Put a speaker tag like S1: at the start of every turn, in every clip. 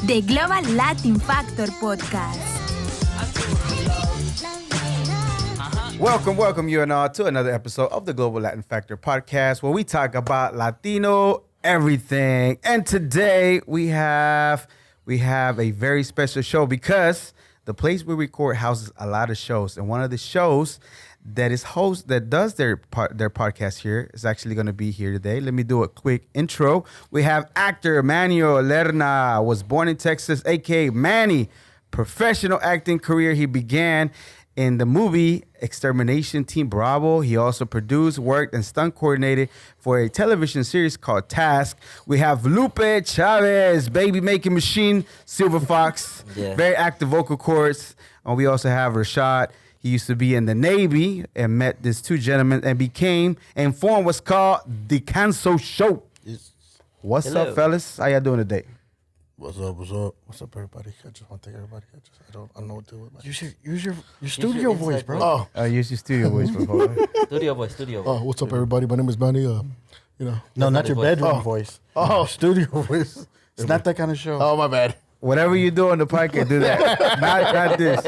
S1: The Global Latin Factor Podcast.
S2: Welcome you and all to another episode of the Global Latin Factor Podcast, where we talk about Latino everything. And today we have a very special show because the place we record houses a lot of shows, and one of the shows that does their podcast here is actually going to be here today. Let me do a quick intro. We have actor Manny Lerna, was born in Texas, aka Manny. Professional acting career he began in the movie Extermination Team Bravo. He also produced, worked, and stunt coordinated for a television series called Task. We have Lupe Chavez, baby making machine, Silver Fox, very active vocal cords. And we also have Rashaad. He used to be in the Navy and met these two gentlemen and formed what's called the Canso Show.
S3: Yes.
S2: What's up, fellas? How y'all doing today?
S3: What's up, everybody? I just want to thank everybody. I don't know what to do with my...
S4: Use your studio voice, bro.
S2: Use your studio voice, bro.
S5: Studio voice.
S3: What's up, everybody? My name is Manny.
S4: No, not your bedroom voice. Studio voice. It's not that kind of show.
S3: Oh, my bad.
S2: Whatever you do on the podcast, do that. not this.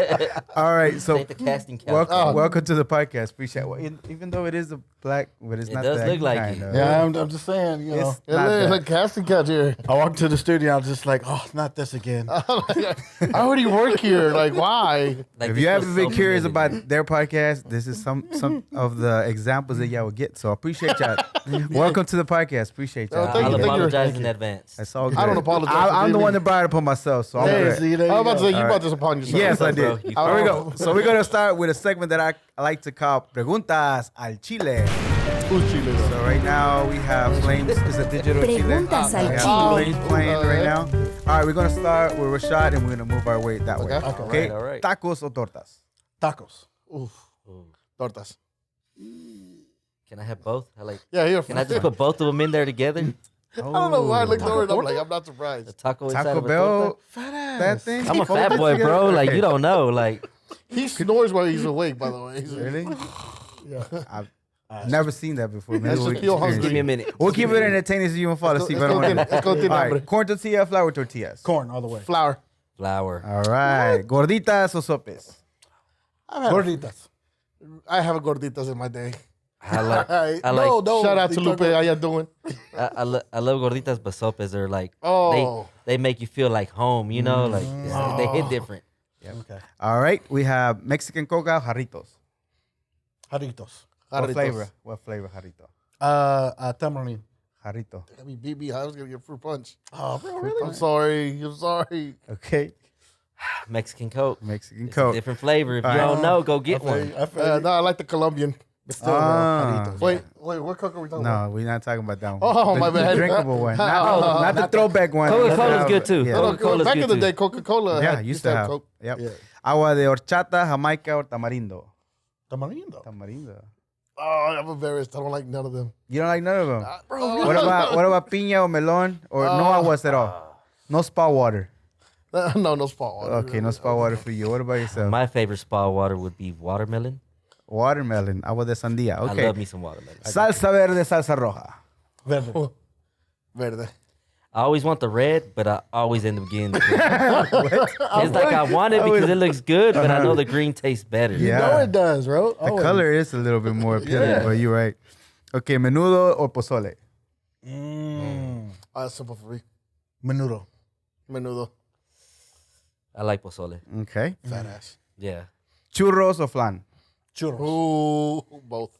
S2: All right, so
S5: Take the casting couch.
S2: welcome to the podcast. Appreciate it. Even though it is a black, but it's
S5: It
S2: not
S5: does
S2: that
S5: look like
S2: kind
S5: it.
S2: of.
S4: Yeah, I'm just saying, you know.
S2: It's
S3: It
S2: not
S3: is
S2: that.
S3: like casting couch here.
S4: I walked to the studio, I was just like, oh, not this again.
S3: I already work here. Like, why?
S5: Like
S2: If
S5: this
S2: you
S5: was
S2: haven't been
S5: so
S2: curious
S5: familiar.
S2: about their podcast, this is some of the examples that y'all will get. So I appreciate y'all. Welcome to the podcast. Appreciate y'all.
S3: Thank
S5: I'll
S3: you,
S5: apologize in advance.
S2: That's all good.
S3: I don't apologize for
S2: I'm the
S3: being
S2: one
S3: me.
S2: that brought it upon myself, so I'm
S4: Hey,
S2: good.
S4: see, there
S3: I
S4: you
S3: was about to
S4: go.
S3: say, you brought this upon yourself.
S2: Yes, I
S5: What's up,
S2: did.
S5: bro? You
S2: Here we
S3: fine.
S2: go. So we're gonna start with a segment that I like to call Preguntas al Chile.
S3: Who's Chile?
S2: So right now we have Flames. Is a digital Chile.
S1: Preguntas al
S2: We have
S1: Chile.
S2: Flames playing right now. All right, we're gonna start with Rashaad, and we're gonna move our way that way.
S3: Okay.
S2: Okay.
S5: All right.
S2: Tacos or tortas?
S4: Tacos.
S3: Oof. Tortas.
S5: Can I have both?
S3: Yeah, here.
S5: Can I just put both of them in there together?
S3: I don't know why I looked over and I'm
S4: torta?
S3: like, I'm not
S5: The
S3: surprised.
S5: taco inside
S2: Taco
S5: of a
S2: Bell,
S5: torta?
S4: Fat ass.
S2: that thing.
S5: I'm a fat boy, bro. Like, you don't know. Like,
S3: He snores while he's awake, by the way.
S2: Really?
S3: Yeah.
S2: I've never seen that before. Maybe
S3: That's
S2: we'll
S3: just feel
S2: experience
S5: give me
S2: it.
S5: a minute.
S2: We'll keep it entertaining so you won't fall asleep. I don't want to.
S3: All
S2: All right, corn tortilla, flour tortillas.
S4: Corn all the way.
S3: Flour.
S5: Flour.
S2: All right, gorditas or sopes?
S4: Gorditas.
S3: I have a gorditas in my day.
S5: I like.
S3: Hey,
S5: I like.
S4: no.
S3: Shout out to Lupe. How you doing?
S5: I love gorditas, but sopes are like.
S3: Oh.
S5: They make you feel like home. You know, like they hit different.
S4: Okay.
S2: All right, we have Mexican coca, jarritos.
S4: Jarritos.
S2: What
S3: Jarritos.
S2: flavor? What flavor jarrito?
S4: Tamarind.
S2: Jarrito.
S3: I mean, BB, I was going to get fruit punch.
S4: Oh, bro, really?
S3: I'm sorry.
S2: Okay,
S5: Mexican Coke.
S2: Mexican
S5: It's a
S2: coke.
S5: different flavor. If you
S2: All right.
S5: don't know, go get one.
S4: I feel
S3: No, I like the Colombian.
S4: but still, bro,
S2: Ah.
S4: Jarritos.
S3: Wait, what Coke are we talking about?
S2: No, we're not talking about that one.
S3: Oh, my
S2: The
S3: bad.
S2: drinkable one, not the throwback one.
S5: Coca-Cola's good too.
S2: Yeah.
S5: Coca-Cola's
S3: Back
S5: good
S3: in the
S5: too.
S3: day, Coca-Cola
S2: Yeah, used to have.
S3: Coke.
S2: Yep.
S4: Yeah.
S2: Agua de horchata, jamaica, or tamarindo.
S4: Tamarindo.
S2: Tamarindo.
S3: Oh, I'm embarrassed. I don't like none of them.
S2: You don't like none of them.
S3: Bro,
S2: What about piña or melon or no aguas at all? No spa water.
S3: no spa water.
S2: Okay, no spa water for you. What about yourself?
S5: My favorite spa water would be watermelon.
S2: Watermelon, agua de sandía.
S5: I
S2: Okay.
S5: love me some watermelon.
S2: Salsa verde, salsa roja.
S4: Verde.
S3: Verde.
S5: I always want the red, but I always end up getting the green. It's like I want it because it looks good, but I know the green tastes better.
S2: Yeah.
S4: No, it does, bro.
S2: The color is a little bit more appealing,
S5: Yeah.
S2: but you're right. Okay, menudo or pozole?
S3: That's simple for me.
S4: Menudo.
S3: Menudo.
S5: I like pozole.
S2: Okay.
S3: Fat ass.
S5: Yeah.
S2: Churros or flan?
S4: Churros.
S3: Ooh, both.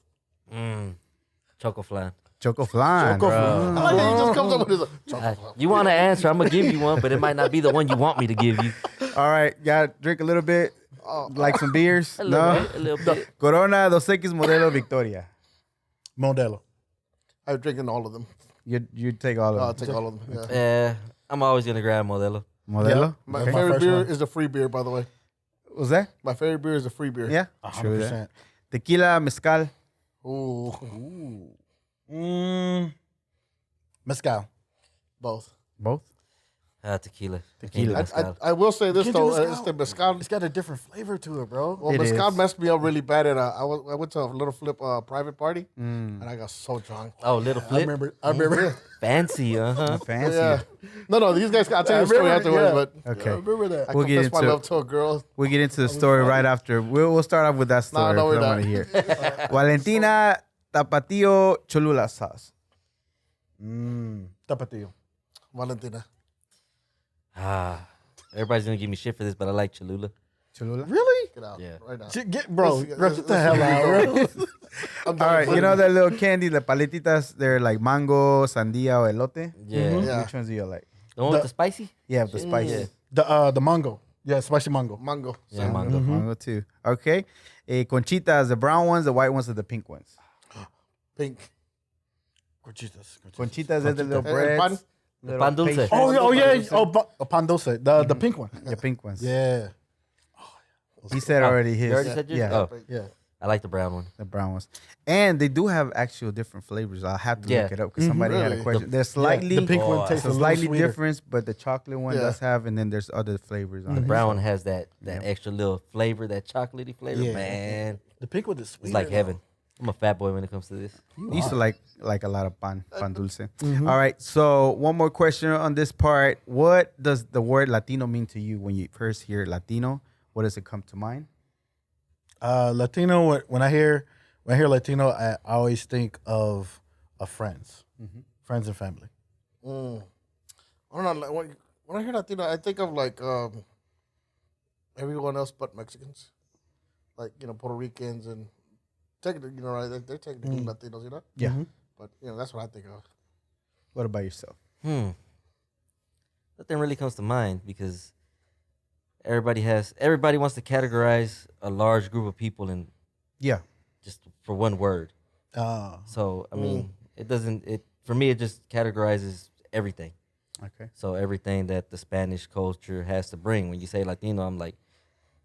S5: Choco flan.
S2: Choco flan.
S4: Choco
S3: I like how he just comes up with his chocolate.
S5: You want to answer, I'm going to give you one, but it might not be the one you want me to give you.
S2: All right, y'all drink a little bit, like some beers.
S5: A little
S2: No.
S5: bit. A little bit.
S2: Corona, Dos Equis, Modelo, Victoria.
S4: Modelo.
S3: I'm drinking all of them.
S2: You take all
S3: I'll
S2: of them.
S3: take all of them. Yeah.
S5: I'm always going to grab Modelo.
S2: Modelo.
S3: My
S4: Okay.
S3: favorite
S4: first
S3: beer
S4: one.
S3: is the free beer, by the way.
S2: Was that?
S3: My favorite beer is the free beer.
S2: Yeah.
S4: 100%.
S2: Tequila, mezcal.
S3: Ooh.
S4: Mezcal.
S3: Both.
S2: Both.
S5: Tequila.
S2: Tequila.
S3: I will say this
S4: Can't do
S3: though,
S4: mezcal.
S3: it's the mezcal.
S4: It's got a different flavor to it, bro.
S3: Well,
S2: It
S3: mezcal
S2: is.
S3: messed me up really bad at I went to a little flip private party and I got so drunk.
S5: Oh, little
S4: I
S5: flip.
S4: remember.
S5: Fancy, uh-huh.
S2: Fancy.
S3: Yeah. No, these guys. I'll tell you the story afterwards. But
S2: Okay.
S4: I remember that.
S3: I
S2: We'll get
S3: confessed my
S2: into
S3: love to a girl.
S2: We'll get into the story right after. We'll start off with that story.
S3: No,
S2: because
S3: we're
S2: I want
S3: not.
S2: to hear. Valentina Tapatio Cholula sauce.
S4: Tapatio.
S3: Valentina.
S5: Everybody's gonna give me shit for this, but I like Cholula.
S2: Cholula?
S4: Really?
S3: Get out.
S5: Yeah.
S3: Right now.
S4: Bro, get the hell out, bro.
S3: I'm
S2: All
S3: done
S2: right,
S3: with
S2: you know
S3: it.
S2: that little candy, the paletitas, they're like mango, sandia, or elote?
S5: Yeah.
S3: Yeah.
S2: Which ones do you like?
S5: The one with the spicy?
S2: Yeah, the spice.
S4: The mango. Yeah, spicy mango.
S3: Mango.
S5: Yeah,
S2: Mango,
S5: mango.
S2: mango too. Okay. Conchitas, the brown ones, the white ones, or the pink ones?
S3: Pink.
S4: Conchitas.
S2: Conchitas are the little
S3: El
S2: breads.
S3: pan?
S2: little
S5: pan dulce.
S2: pastries.
S4: Oh yeah. Oh, pan dulce. The pink one.
S2: The pink ones.
S4: Yeah.
S2: He said already his.
S5: You already said yours?
S2: Yeah,
S5: Oh,
S4: Yeah.
S5: I like the brown one.
S2: the brown ones. And they do have actual different flavors. I'll have to
S5: Yeah.
S2: look it up because somebody had a
S3: Really?
S2: question. They're slightly,
S4: The pink one
S5: Oh,
S4: tastes
S2: it's
S4: a
S2: a
S4: little
S2: slightly
S4: sweeter.
S2: different, but the chocolate one
S3: Yeah.
S2: does have, and then there's other flavors on it.
S5: Brown one has that extra little flavor, that chocolatey flavor.
S4: Yeah.
S5: Man,
S4: The pink one is sweet.
S5: it's like heaven. I'm a fat boy when it comes to this.
S2: I used to like a lot of pan dulce. All right, so one more question on this part. What does the word Latino mean to you when you first hear Latino? What does it come to mind?
S4: Latino. When I hear Latino, I always think of friends, friends and family.
S3: I don't know. When I hear Latino, I think of like everyone else but Mexicans, like Puerto Ricans and technically, right? They're technically Latinos,
S2: Yeah.
S3: But that's what I think of.
S2: What about yourself?
S5: Nothing really comes to mind because everybody wants to categorize a large group of people in
S2: Yeah.
S5: just for one word. So I mean, for me it just categorizes everything.
S2: Okay.
S5: So everything that the Spanish culture has to bring. When you say Latino, I'm like,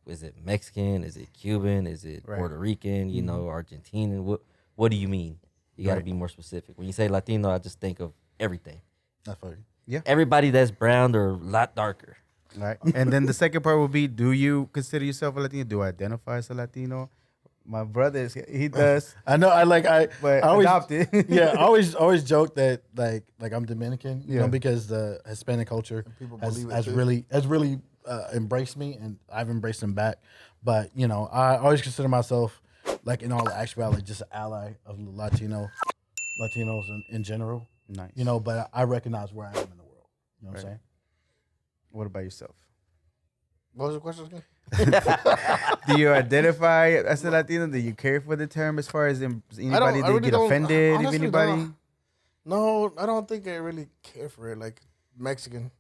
S5: is it Mexican? Is it Cuban? Is it
S2: Right.
S5: Puerto Rican? Argentinian? What do you mean? You got to
S2: Right.
S5: be more specific. When you say Latino, I just think of everything.
S4: That's funny.
S5: Everybody that's brown or a lot darker.
S2: All right. And then the second part would be, do you consider yourself a Latino? Do you identify as a Latino? My brother, he does,
S4: I know.
S2: but
S4: I always,
S2: adopted.
S4: yeah, I always joke that like I'm Dominican,
S2: Yeah.
S4: because the Hispanic culture
S3: people
S4: has,
S3: believe it
S4: has
S3: too.
S4: really embraced me, and I've embraced them back. But I always consider myself, like in all actuality, just an ally of Latinos in general.
S2: Nice.
S4: But I recognize where I am in the world. You know what I'm
S2: Right.
S4: saying?
S2: What about yourself?
S3: What was the question again?
S2: Do you identify as a Latino? Do you care for the term as far as anybody
S3: I
S2: that
S3: really
S2: get
S3: don't-
S2: offended? If
S3: honestly,
S2: anybody?
S3: no. No, I don't think I really care for it. Like Mexican,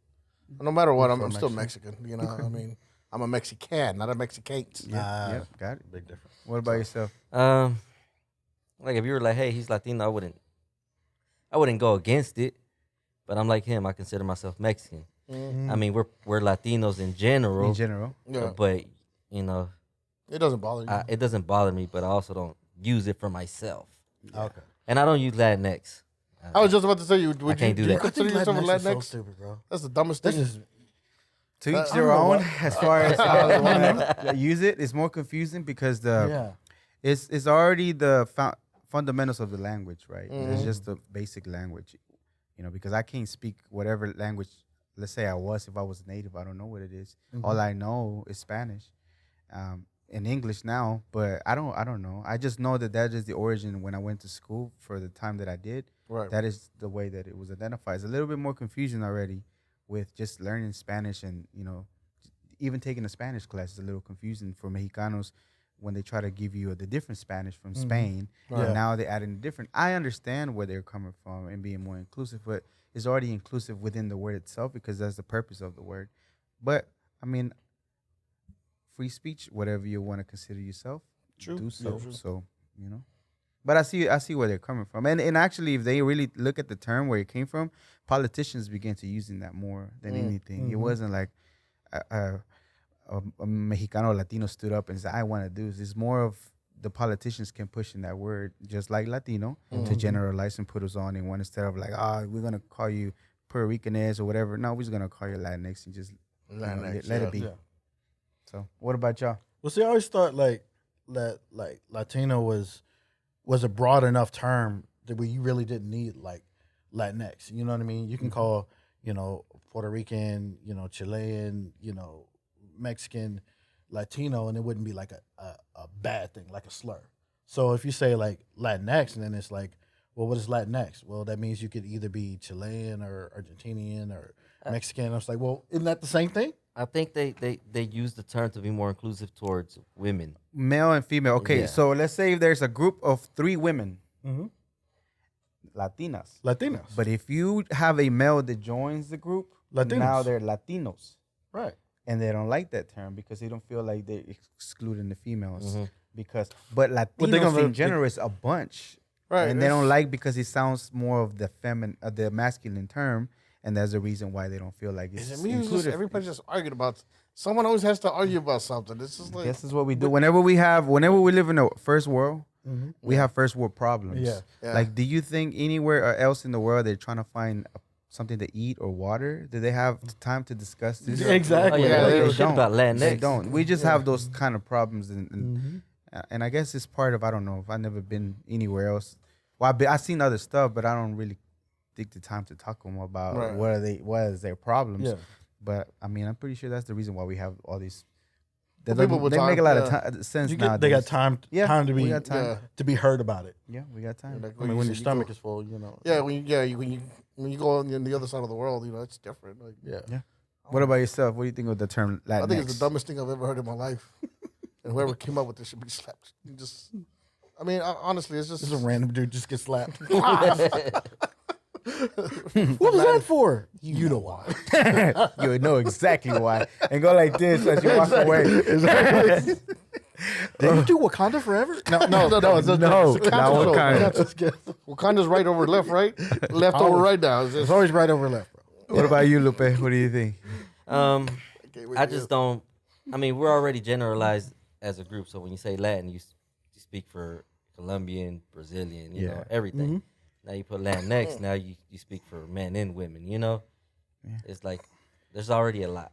S3: no matter what, I'm still
S2: Mexican.
S3: Mexican. I mean, I'm a Mexican, not a Mexican.
S2: Yeah, got it.
S4: Big difference.
S2: What about yourself?
S5: Like if you were like, hey, he's Latino, I wouldn't go against it. But I'm like him. I consider myself Mexican. I mean, we're Latinos in general.
S2: In general,
S3: Yeah,
S5: But
S3: it doesn't bother you.
S5: it doesn't bother me. But I also don't use it for myself.
S4: Okay.
S5: And I don't use Latinx.
S3: I was just about to say, would you
S5: can't do
S3: do you
S5: that.
S3: consider yourself a
S4: Latinx is so
S3: Latinx?
S4: stupid, bro.
S3: That's the dumbest
S4: This
S3: thing.
S4: is
S2: to each
S4: I
S2: their
S4: don't know
S2: own.
S4: what-
S2: As far as how they want to use it, it's more confusing because it's already the fundamentals of the language, right? It's just the basic language, because I can't speak whatever language. Let's say if I was native, I don't know what it is. All I know is Spanish, and English now, but I don't know. I just know that is the origin when I went to school for the time that I did.
S3: Right.
S2: That is the way that it was identified. It's a little bit more confusion already with just learning Spanish, and even taking a Spanish class is a little confusing for Mexicanos when they try to give you the different Spanish from Spain.
S3: Right.
S2: And now they're adding different. I understand where they're coming from and being more inclusive, but it's already inclusive within the word itself because that's the purpose of the word. But I mean, free speech, whatever you want to consider yourself,
S3: True.
S2: do so.
S3: Yeah, true.
S2: So But I see where they're coming from, and actually, if they really look at the term where it came from, politicians began to using that more than anything. It wasn't like a Mexicano or Latino stood up and said, "I want to do this." It's more of the politicians can push in that word, just like Latino, to generalize and put us on in one instead of like, we're gonna call you Puerto Rican is or whatever. No, we're just gonna call you Latinx and just let it be.
S4: Yeah.
S2: So, what about y'all?
S4: Well, see, I always thought like Latino was a broad enough term that you really didn't need like Latinx. You know what I mean? You can call Puerto Rican, Chilean, Mexican, Latino, and it wouldn't be like a bad thing, like a slur. So if you say like Latinx, and then it's like, well, what is Latinx? Well, that means you could either be Chilean or Argentinian or Mexican. I was like, well, isn't that the same thing?
S5: I think they use the term to be more inclusive towards women.
S2: Male and female. Okay,
S5: Yeah.
S2: so let's say there's a group of 3 women, Latinas. But if you have a male that joins the group,
S4: Latinos.
S2: now they're Latinos.
S4: Right.
S2: And they don't like that term because they don't feel like they're excluding the females. But Latinos in general is a bunch.
S3: Right.
S2: And they don't like because it sounds more of the masculine term. And that's the reason why they don't feel like it's
S3: Is it me?
S2: included.
S3: Everybody's just arguing about. Someone always has to argue about something. It's just like
S2: This is what we do. Whenever we live in a first world, we have first world problems.
S3: Yeah.
S2: Like, do you think anywhere else in the world they're trying to find something to eat or water? Do they have time to discuss this?
S4: Exactly.
S5: Oh, yeah,
S3: they
S5: they
S3: don't.
S5: shit about Latinx.
S2: They don't. We just have those kind of problems, and I guess it's part of, I don't know, if I've never been anywhere else. Well, I've seen other stuff, but I don't really take the time to talk to them about what is their problems.
S4: Yeah.
S2: But I mean, I'm pretty sure that's the reason why we have all these. They
S3: Well, people will
S2: make a
S3: talk,
S2: lot of sense now.
S4: They got time to
S2: we
S4: be
S2: got time.
S4: to be heard about it.
S2: Yeah, we got time.
S3: Like
S4: I mean, when your stomach is full,
S3: Yeah, when you go on the other side of the world, it's different. Like,
S4: Yeah.
S2: What about yourself? What do you think of the term Latinx?
S3: I think it's the dumbest thing I've ever heard in my life. And whoever came up with this should be slapped. Honestly, it's just
S4: Just a random dude just gets slapped. What was that for? You know why.
S2: You know exactly why. And go like this as you walk away.
S4: Did you do Wakanda forever? No, it's
S2: No, not Wakanda.
S3: Wakanda's right over left, right? Left over right now. It's
S4: It's
S3: just,
S4: always right over left, bro.
S2: What about you, Lupe? What do you think?
S5: I just don't. I mean, we're already generalized as a group. So when you say Latin, you speak for Colombian, Brazilian, you know, everything. Now you put Latinx. Now you speak for men and women. It's like there's already a lot.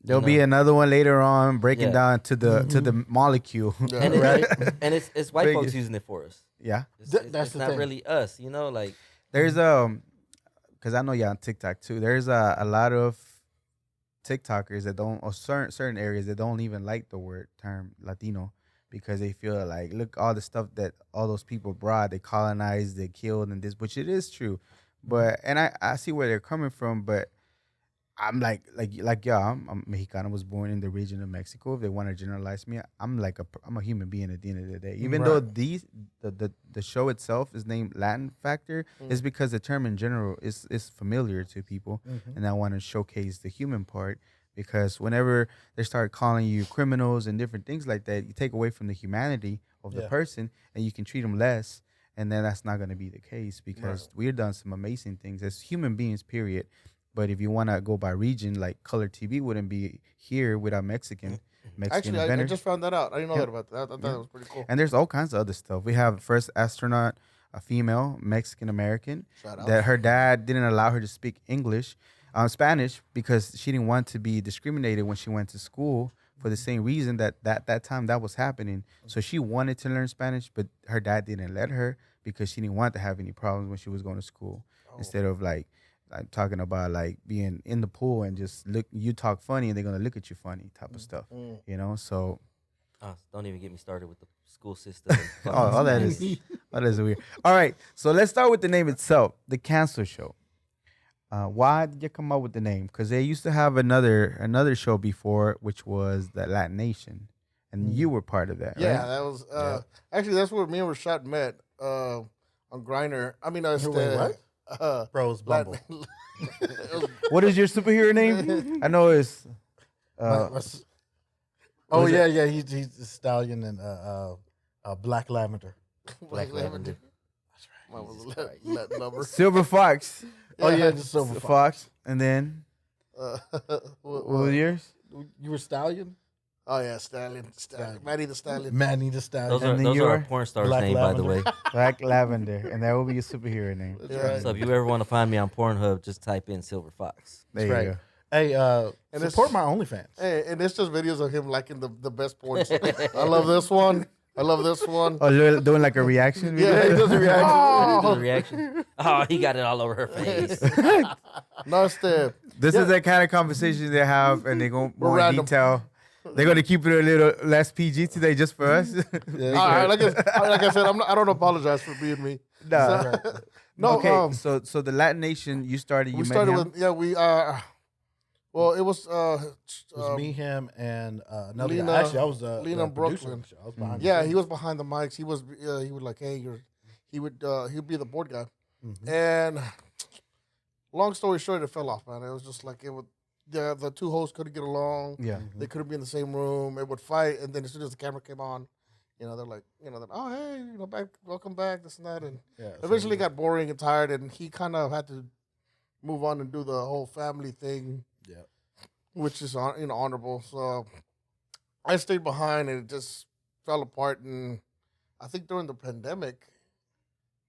S2: There'll be another one later on breaking down to the molecule.
S5: And it's white folks using it for us.
S2: Yeah.
S5: It's not really us. Like
S2: There's because I know y'all on TikTok too. There's a lot of TikTokers that don't, or certain areas that don't even like the word term Latino because they feel like, look, all the stuff that all those people brought, they colonized, they killed, and this, which it is true. But and I see where they're coming from, but I'm like y'all. I'm Mexicano. Was born in the region of Mexico. If they want to generalize me, I'm a human being at the end of the day. Even though the show itself is named Latin Factor, is because the term in general is familiar to people, and I want to showcase the human part. Because whenever they start calling you criminals and different things like that, you take away from the humanity of the person, and you can treat them less. And then that's not going to be the case because we've done some amazing things as human beings, period. But if you want to go by region, like Color TV wouldn't be here without Mexican
S3: actually, I
S2: inventors.
S3: just found that out. I didn't know that about that. I thought that was pretty cool.
S2: And there's all kinds of other stuff. We have the first astronaut, a female, Mexican-American,
S3: Shout out.
S2: that her dad didn't allow her to speak Spanish, because she didn't want to be discriminated when she went to school for the same reason that time that was happening. So she wanted to learn Spanish, but her dad didn't let her because she didn't want to have any problems when she was going to school. Instead of like talking about like being in the pool and just you talk funny and they're going to look at you funny type of stuff, so.
S5: Don't even get me started with the school system. And
S2: all that is weird. All right, so let's start with the name itself, The Cancel Show. Why did you come up with the name? Because they used to have another show before, which was the Latin Nation, and you were part of that,
S3: Yeah,
S2: right?
S3: that was actually that's where me and Rashaad met on Grindr. I mean,
S4: What? Bros Bumble.
S2: What is your superhero name? I know it's.
S4: Yeah. He's a stallion and Black Lavender.
S3: Black Lavender. That's right. Mine was Latin number.
S2: Silver Fox.
S4: Oh yeah, just Silver Fox.
S2: And then what was yours?
S4: You were stallion.
S3: Oh yeah, Stallion. Manny the Stallion.
S4: Manny the Stallion.
S5: Those are our porn stars'
S4: Black
S5: name, by the way.
S2: Black Lavender, and that will be your superhero name.
S3: Yeah.
S5: So if you ever want to find me on Pornhub, just type in Silver Fox.
S2: There you
S4: right.
S2: go.
S4: Hey,
S3: And
S4: support my OnlyFans.
S3: Hey, and it's just videos of him liking the best porn. I love this one. I love this one.
S2: Oh, doing like a reaction video?
S3: Yeah, he does a reaction.
S5: The reaction. Oh, he got it all over her face.
S3: No, step.
S2: This is the kind of conversation they have, and they go more in
S3: random.
S2: detail. They're going to keep it a little less PG today just for us.
S3: All right, like I said, I don't apologize for being me.
S2: Nah.
S3: No,
S2: Okay, so the Latin Nation you started,
S3: we
S2: met
S3: started
S2: him?
S3: with well, it was
S4: It was me, him, and another
S3: Lena-
S4: guy. Actually, I was the
S3: Lena
S4: producer
S3: Brooklyn.
S4: of the show. I was behind.
S3: yeah,
S4: the
S3: he was behind the mics. He was like, hey, he'd be the board guy.
S4: Mhm.
S3: And long story short, it fell off, man. It was just like the two hosts couldn't get along.
S2: Yeah.
S3: They couldn't be in the same room. It would fight, and then as soon as the camera came on, they're like, oh hey, back, welcome back, this and that, and
S4: Yeah,
S3: eventually it got boring and tired, and he kind of had to move on and do the whole family thing,
S4: Yeah.
S3: which is honorable. So I stayed behind, and it just fell apart. And I think during the pandemic,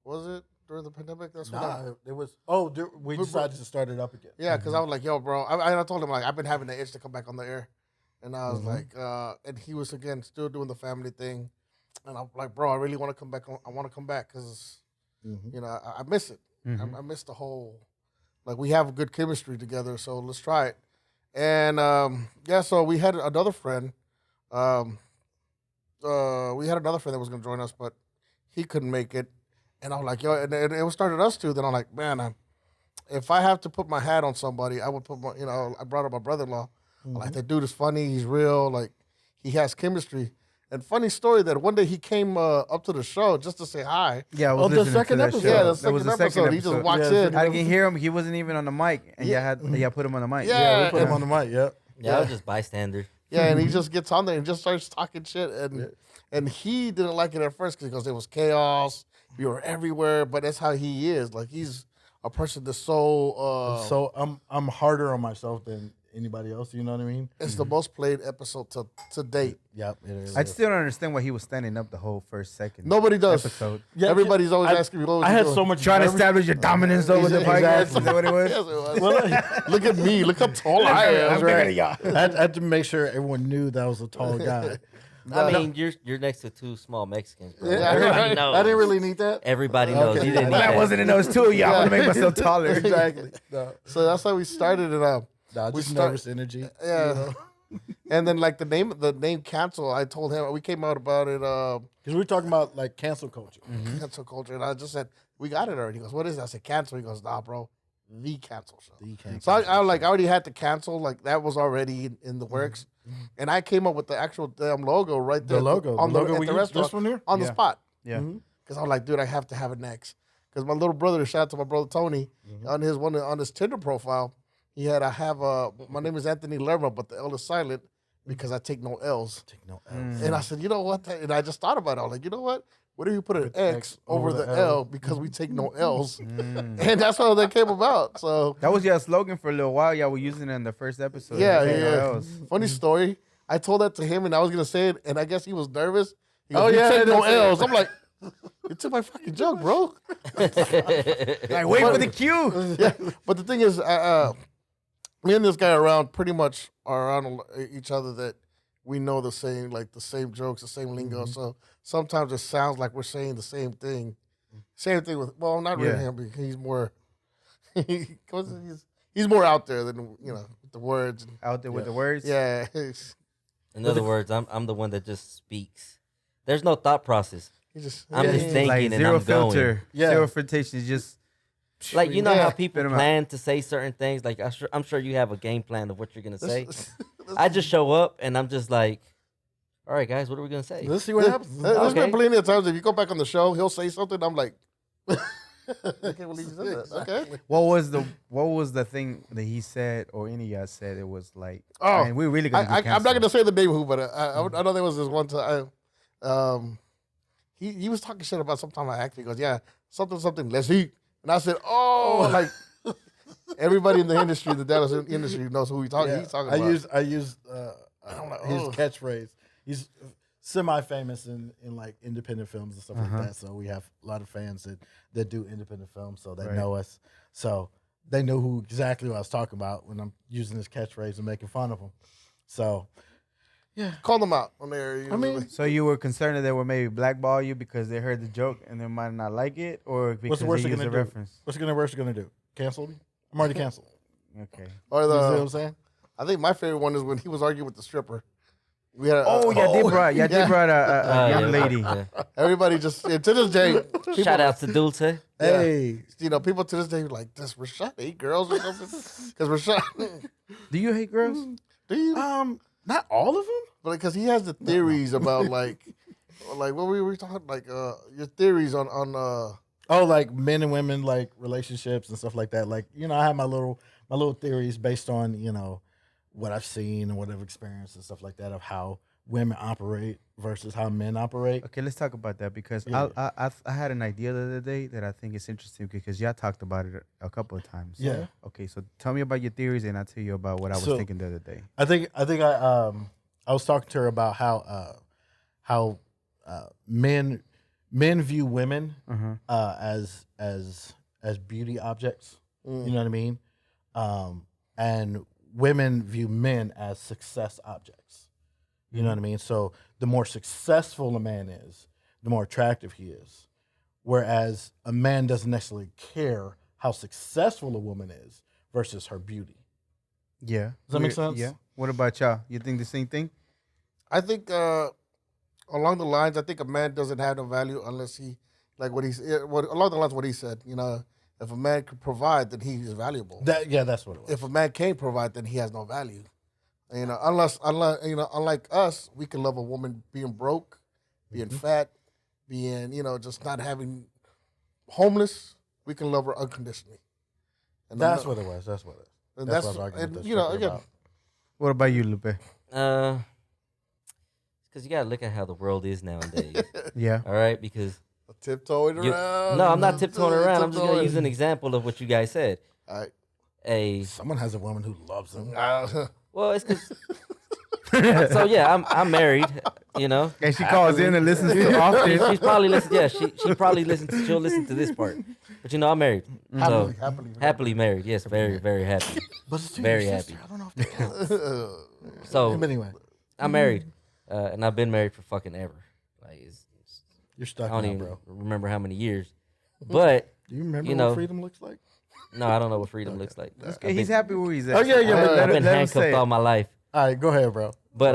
S3: was it during the pandemic? That's when
S4: Nah, it was. Oh, we decided to start it up again.
S3: yeah, because I was like, yo, bro. I told him, like, I've been having the itch to come back on the air. And I was
S4: Mhm.
S3: like, and he was, again, still doing the family thing. And I'm like, bro, I really want to come back. I want to come back because,
S4: Mhm.
S3: I miss it.
S2: Mhm.
S3: I miss the whole, like, we have a good chemistry together, so let's try it. And, so we had another friend. We had another friend that was going to join us, but he couldn't make it. And I was like, yo, and it started us two. Then I'm like, man, if I have to put my hat on somebody, I would put my, I brought up my brother-in-law. I'm like, that dude is funny. He's real. Like, he has chemistry. And funny story that one day he came up to the show just to say hi.
S2: Yeah, I was
S4: Oh, the
S2: listening
S4: second
S2: to that
S4: episode.
S2: show.
S3: Yeah, the
S2: That was
S3: second episode. He just walks
S4: Yeah,
S3: in.
S2: I didn't hear him. He wasn't even on the mic, and yeah, put him on the mic.
S3: Yeah.
S4: Yeah, we put him on the mic. Yep.
S5: Yeah, I was just bystander.
S3: Yeah, and he just gets on there and just starts talking shit. And he didn't like it at first because it was chaos. We were everywhere, but that's how he is. Like, he's a person that's so...
S4: So I'm harder on myself than anybody else. You know what I mean?
S3: it's the most played episode to date.
S4: Yep. It is.
S2: I still don't understand why he was standing up the whole second
S3: Nobody does.
S2: episode.
S4: Yeah,
S3: Everybody's always
S4: I-
S3: asking me, what was
S4: I
S3: he
S4: had
S3: doing?
S4: so much
S2: Trying to
S4: nervous-
S2: establish your dominance over the podcast.
S3: Exactly.
S2: Is that what it was?
S3: Yes, it was.
S4: Well,
S3: Look at me. Look how tall I am.
S2: I'm bigger than y'all.
S4: I had to make sure everyone knew that I was a tall guy.
S5: I mean, you're next to two small Mexicans, bro.
S3: Yeah,
S5: Everybody knows.
S3: I didn't really need that.
S5: Everybody knows.
S3: Okay.
S5: You didn't need
S2: Well, I
S5: that.
S2: wasn't in those two. Yeah, I want to make myself taller.
S3: Exactly. So that's how we started it.
S4: Nah,
S3: We
S4: just
S3: start-
S4: nervous energy.
S3: Yeah. And then, like, the name cancel, I told him, we came out about it,
S4: Because we're talking about like cancel culture.
S3: cancel culture, and I just said, we got it already. He goes, what is that? I said, cancel. He goes, nah, bro, the cancel show.
S4: The cancel.
S3: So I already had to cancel, like, that was already in the works. And I came up with the actual damn logo right there.
S4: The logo.
S3: On
S4: The logo
S3: at
S4: we
S3: the
S4: used,
S3: restaurant.
S4: this one here?
S3: On the
S2: Yeah.
S3: spot.
S2: Yeah.
S3: Because I was like, dude, I have to have it next. Because my little brother, shout out to my brother Tony, on his Tinder profile, he had, my name is Anthony Lerma, but the L is silent because I take no L's.
S4: Take no
S3: And I said, you know what? And I just thought about it. I was like, you know what? What if you put an X over the L because we take no L's? And that's how that came about. So,
S2: That was your slogan for a little while. Y'all were using it in the first episode.
S3: yeah,
S2: Take no
S3: yeah.
S2: L's.
S3: Funny story. I told that to him and I was going to say it, and I guess he was nervous. He goes,
S4: Oh,
S3: "We
S4: yeah,
S3: take no
S4: that's it."
S3: L's. I'm like, you took my fucking joke, bro.
S2: Like, wait for the cue.
S3: Yeah, but the thing is, me and this guy pretty much are around each other that we know the same jokes, the same lingo. So sometimes it sounds like we're saying the same thing. Same thing with, well, not really
S2: Yeah.
S3: him because he's more, he's more out there than, with the words. And,
S2: Out there with the words.
S3: yeah.
S5: In other words, I'm the one that just speaks. There's no thought process.
S3: He just,
S5: I'm just thinking
S2: Like
S5: and
S2: zero
S5: I'm going.
S2: filter.
S4: Yeah.
S2: Zero filtration. It's just
S5: Like, you know
S3: Yeah.
S5: how people
S2: Spit 'em out.
S5: plan to say certain things? Like, I'm sure you have a game plan of what you're going to say. I just show up and I'm just like, all right, guys, what are we going to say?
S4: Let's see what happens.
S3: There's
S5: Okay.
S3: been plenty of times if you go back on the show, he'll say something. I'm like, I can't believe you said that. Okay.
S2: what was the thing that he said or any of y'all said? It was like,
S3: Oh,
S2: man, we're really gonna.
S3: I'm not going to say the name who, but I know there was this one time. He was talking shit about sometime I acted. He goes, yeah, something, let's eat. And I said, oh, like everybody in the industry, the Dallas industry knows who he's talking about.
S4: I used
S3: I'm like,
S4: his
S3: oh.
S4: catchphrase. He's semi-famous in like independent films and stuff like that. So we have a lot of fans that do independent films, so they know us. So they know who exactly what I was talking about when I'm using this catchphrase and making fun of them. So yeah,
S3: Call them out on there.
S4: I mean,
S2: So you were concerned that they would maybe blackball you because they heard the joke and they might not like it, or because
S4: what's the worst
S2: they
S4: they're
S2: used
S4: gonna
S2: the
S4: do?
S2: reference?
S4: What's the worst they're gonna do? Cancel me? I'm already canceled.
S2: Okay.
S3: or
S4: You see what I'm
S3: the,
S4: saying?
S3: I think my favorite one is when he was arguing with the stripper. We had
S2: They brought a young lady.
S5: Yeah.
S3: everybody just to this day. People,
S5: Shout out to Dulce.
S3: Yeah.
S4: Hey,
S3: You know, people to this day like, does Rashaad hate girls or something? Because Rashaad,
S2: Do you hate girls?
S3: do you?
S4: not all of them.
S3: But because he has the theories about like what we were talking like your theories on
S4: Oh, like men and women, like relationships and stuff like that. Like, you know, I have my little theories based on, you know, what I've seen and what I've experienced and stuff like that of how women operate versus how men operate.
S2: Okay, let's talk about that because
S4: Yeah.
S2: I had an idea the other day that I think is interesting because y'all talked about it a couple of times.
S4: Yeah.
S2: Okay, so tell me about your theories and I'll tell you about what I was
S4: So-
S2: thinking the other day.
S4: I think I was talking to her about how men view women as beauty objects. You know what I mean? And women view men as success objects. You know what I mean? So the more successful a man is, the more attractive he is. Whereas a man doesn't necessarily care how successful a woman is versus her beauty.
S2: Yeah.
S4: Does that make sense?
S2: Yeah. What about y'all? You think the same thing?
S3: I think along the lines, I think a man doesn't have no value unless he like along the lines of what he said. You know, if a man can provide, then he is valuable.
S4: That's what it was.
S3: If a man can't provide, then he has no value. You know, unless you know, unlike us, we can love a woman being broke, being fat, being just not having homeless. We can love her unconditionally. And
S4: That's what it was. That's what it is.
S3: And
S4: That's
S3: that's
S4: what I was arguing with
S3: you
S4: that
S3: know
S4: stripper
S3: again.
S4: about.
S2: What about you, Lupe?
S5: Because you gotta look at how the world is nowadays.
S2: Yeah.
S5: All right, because
S3: Tiptoeing around.
S5: no, I'm not tiptoeing around. I'm just gonna
S3: Tiptoeing.
S5: use an example of what you guys said.
S3: All right.
S4: Someone has a woman who loves them.
S5: Well, it's because. So yeah, I'm married. You know,
S2: And she calls in and listens to often.
S5: she's probably listened. Yeah, she probably listens. She'll listen to this part. But I'm married. So happily married. Yes, very very happy.
S4: But it's to
S5: Very
S4: your
S5: happy.
S4: sister. I don't know if that counts.
S5: So
S4: But anyway,
S5: I'm married, and I've been married for fucking ever. Like
S4: you're
S5: I
S4: stuck
S5: don't
S4: now,
S5: even
S4: bro.
S5: remember how many years. But
S4: Do you remember
S5: you know-
S4: what freedom looks like?
S5: no, I don't know what freedom looks like.
S2: Okay, he's happy where he's at.
S4: Oh, yeah, yeah, but
S5: I've been
S2: let him
S5: handcuffed
S2: say it.
S5: all my life.
S4: All right, go ahead, bro.
S5: But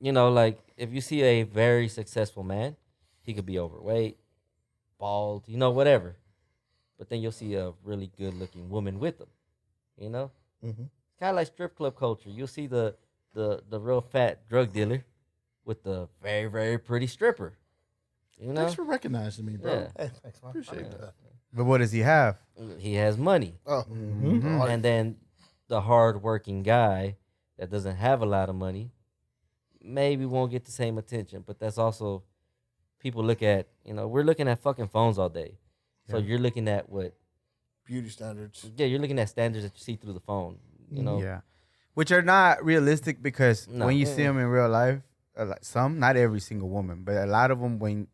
S5: like if you see a very successful man, he could be overweight, bald, whatever. But then you'll see a really good-looking woman with him.
S4: Mhm.
S5: Kind of like strip club culture. You'll see the real fat drug dealer with the very very pretty stripper.
S4: Thanks for recognizing me, bro.
S5: Yeah.
S3: Hey, thanks, man.
S4: Appreciate that.
S2: But what does he have?
S5: He has money,
S3: Oh,
S5: and then the hard-working guy that doesn't have a lot of money maybe won't get the same attention. But that's also people look at. We're looking at fucking phones all day, so you're looking at what.
S3: beauty standards.
S5: Yeah, you're looking at standards that you see through the phone.
S2: Yeah. Which are not realistic because
S5: No.
S2: when you see them in real life, like some, not every single woman, but a lot of them,